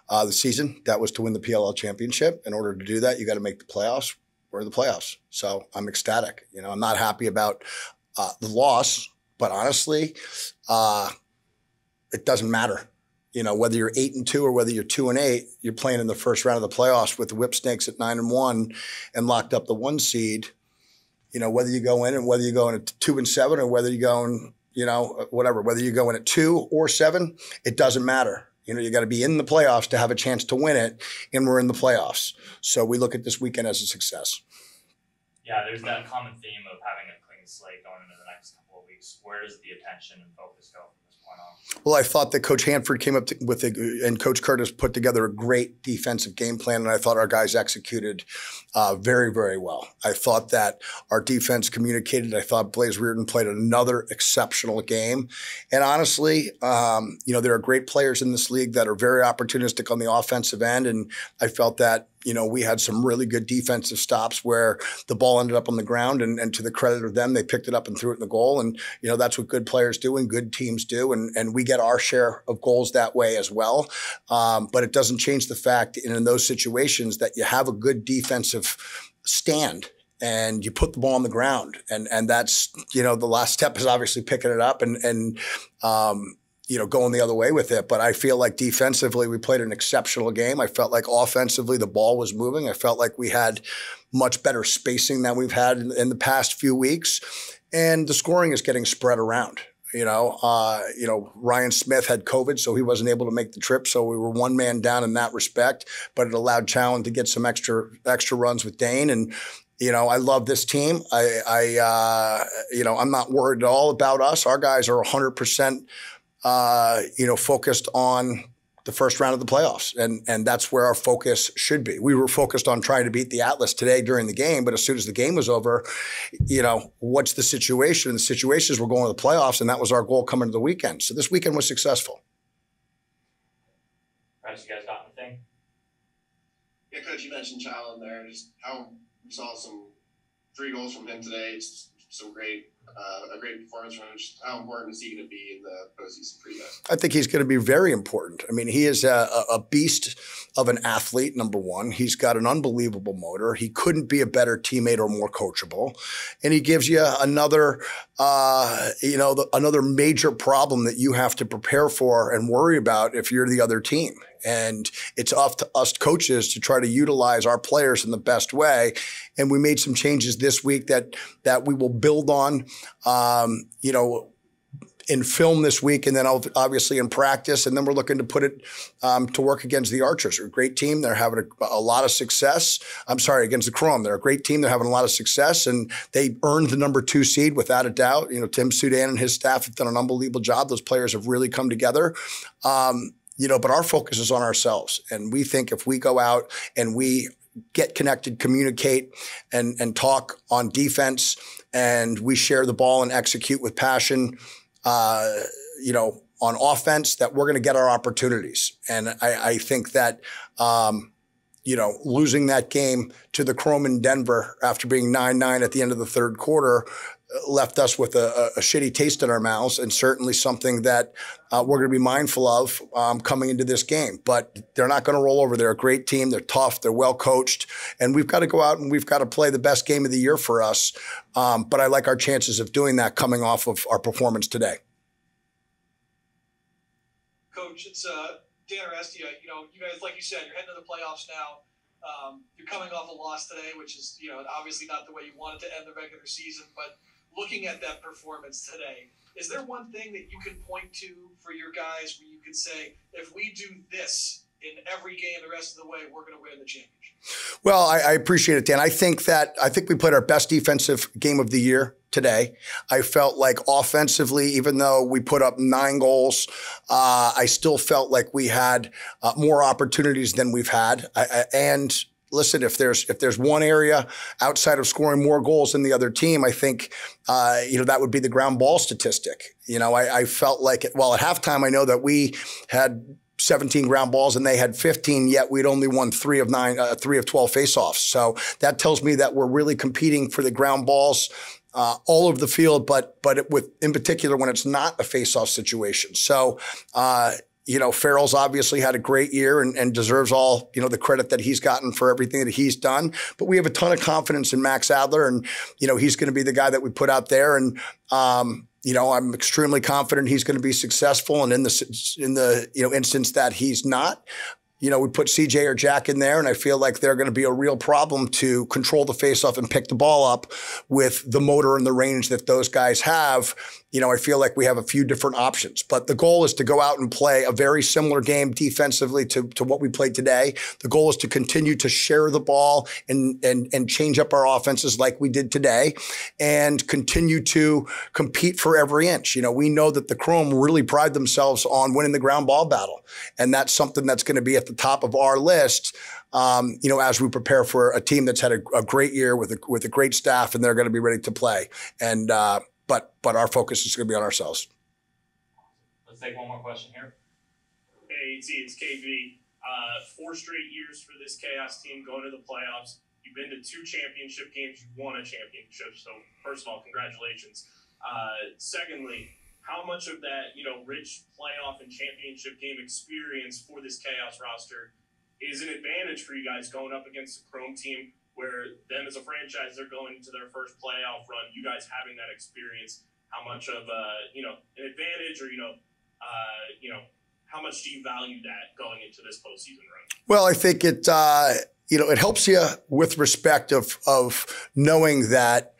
the season. That was to win the PLL championship. In order to do that, you got to make the playoffs. We're in the playoffs. So I'm ecstatic. I'm not happy about the loss, but honestly, it doesn't matter. Whether you're 8-2 or whether you're 2-8, you're playing in the first round of the playoffs with the Whipsnakes at 9-1 and locked up the 1 seed. Whether you go in and whether you go in at 2-7 or whether you go in, whatever, whether you go in at 2 or 7, it doesn't matter. You got to be in the playoffs to have a chance to win it, and we're in the playoffs. So we look at this weekend as a success. Yeah, there's that common theme of having a clean slate going into the next couple of weeks. Where does the attention and focus go from this point on? Well, I thought that Coach Hanford came up with and Coach Curtis put together a great defensive game plan, and I thought our guys executed very, very well. I thought that our defense communicated. I thought Blaze Reardon played another exceptional game. And honestly, there are great players in this league that are very opportunistic on the offensive end, and I felt that we had some really good defensive stops where the ball ended up on the ground, and to the credit of them, they picked it up and threw it in the goal. And, that's what good players do and good teams do. And we get our share of goals that way as well. But it doesn't change the fact in those situations that you have a good defensive stand and you put the ball on the ground. And that's, the last step is obviously picking it up and going the other way with it. But I feel like defensively, we played an exceptional game. I felt like offensively, the ball was moving. I felt like we had much better spacing than we've had in the past few weeks. And the scoring is getting spread around. Ryan Smith had COVID, so he wasn't able to make the trip. So we were one man down in that respect, but it allowed Challen to get some extra runs with Dane. And, I love this team. I'm not worried at all about us. Our guys are 100%, focused on the first round of the playoffs. And that's where our focus should be. We were focused on trying to beat the Atlas today during the game, but as soon as the game was over, what's the situation? The situation is we're going to the playoffs, and that was our goal coming to the weekend. So this weekend was successful. Perhaps you guys got anything? Yeah, Coach, you mentioned Challen there, just how we saw 3 goals from him today. It's some a great performance from him. Just how important is he going to be in the postseason for you guys? I think he's going to be very important. I mean, he is a beast of an athlete, number one. He's got an unbelievable motor. He couldn't be a better teammate or more coachable. And he gives you another major problem that you have to prepare for and worry about if you're the other team. And it's up to us coaches to try to utilize our players in the best way. And we made some changes this week that we will build on, in film this week, and then obviously in practice. And then we're looking to put it to work against the Archers. They're a great team. They're having a lot of success. Against the Chrome. They're a great team. They're having a lot of success, and they earned the number 2 seed without a doubt. Tim Sudan and his staff have done an unbelievable job. Those players have really come together. But our focus is on ourselves. And we think if we go out and we get connected, communicate, and talk on defense, and we share the ball and execute with passion, on offense, that we're going to get our opportunities. And I think that, losing that game to the Chrome in Denver after being 9-9 at the end of the third quarter left us with a shitty taste in our mouths, and certainly something that we're going to be mindful of coming into this game. But they're not going to roll over. They're a great team. They're tough. They're well coached. And we've got to go out and we've got to play the best game of the year for us. But I like our chances of doing that coming off of our performance today. Coach, it's Dan Arestia. You guys, like you said, you're heading to the playoffs now. You're coming off a loss today, which is, obviously not the way you wanted to end the regular season. But looking at that performance today, is there one thing that you can point to for your guys where you could say, if we do this in every game the rest of the way, we're going to win the championship? Well, I appreciate it, Dan. I think we played our best defensive game of the year today. I felt like offensively, even though we put up 9 goals, I still felt like we had more opportunities than we've had. And listen, if there's one area outside of scoring more goals than the other team, I think that would be the ground ball statistic. I felt like at halftime, I know that we had 17 ground balls and they had 15, yet we'd only won 3 of 12 faceoffs. So that tells me that we're really competing for the ground balls all over the field, but in particular when it's not a faceoff situation. So Farrell's obviously had a great year and deserves all, the credit that he's gotten for everything that he's done. But we have a ton of confidence in Max Adler, and, he's going to be the guy that we put out there. And, I'm extremely confident he's going to be successful. And in the instance that he's not, we put CJ or Jack in there, and I feel like they're going to be a real problem to control the faceoff and pick the ball up with the motor and the range that those guys have. I feel like we have a few different options, but the goal is to go out and play a very similar game defensively to what we played today. The goal is to continue to share the ball and change up our offenses like we did today, and continue to compete for every inch. We know that the Chrome really pride themselves on winning the ground ball battle, and that's something that's going to be at the top of our list. As we prepare for a team that's had a great year with a great staff, and they're going to be ready to play. And but our focus is going to be on ourselves. Let's take one more question here. Hey, it's KB. 4 straight years for this Chaos team going to the playoffs. You've been to 2 championship games. You won a championship. So first of all, congratulations. Secondly, how much of that, rich playoff and championship game experience for this Chaos roster is an advantage for you guys going up against the Chrome team, where them as a franchise, they're going into their first playoff run, you guys having that experience? How much of an advantage, or how much do you value that going into this postseason run? Well, I think it helps you with respect of knowing that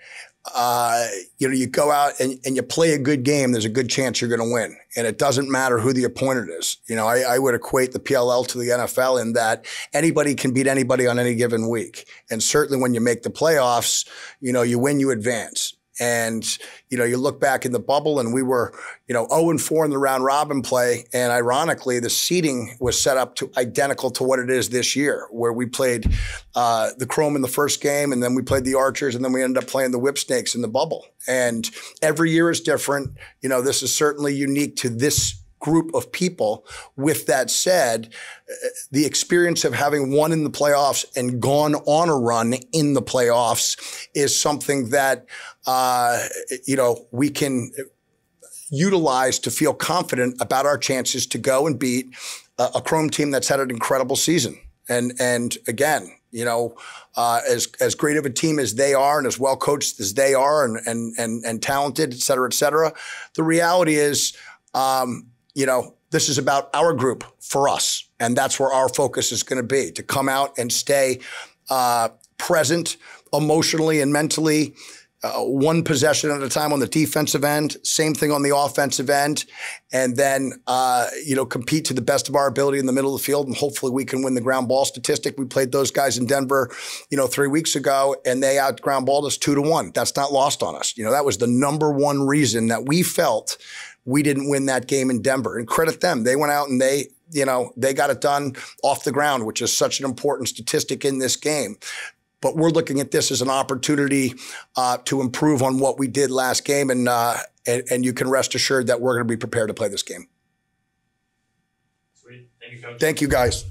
you go out and you play a good game, there's a good chance you're going to win. And it doesn't matter who the opponent is. I would equate the PLL to the NFL in that anybody can beat anybody on any given week. And certainly when you make the playoffs, you win, you advance. And, you look back in the bubble and we were, 0-4 in the round robin play. And ironically, the seeding was set up to identical to what it is this year, where we played the Chrome in the first game, and then we played the Archers, and then we ended up playing the Whipsnakes in the bubble. And every year is different. This is certainly unique to this group of people. With that said, the experience of having won in the playoffs and gone on a run in the playoffs is something that, we can utilize to feel confident about our chances to go and beat a Chrome team that's had an incredible season. And again, as great of a team as they are and as well coached as they are and talented, et cetera, the reality is, this is about our group for us. And that's where our focus is going to be, to come out and stay present emotionally and mentally, one possession at a time on the defensive end, same thing on the offensive end, and then, compete to the best of our ability in the middle of the field. And hopefully we can win the ground ball statistic. We played those guys in Denver, 3 weeks ago, and they out ground balled us 2-1. That's not lost on us. That was the number one reason that we felt we didn't win that game in Denver. And credit them. They went out and they got it done off the ground, which is such an important statistic in this game. But we're looking at this as an opportunity to improve on what we did last game. And you can rest assured that we're going to be prepared to play this game. Sweet. Thank you, Coach. Thank you, guys.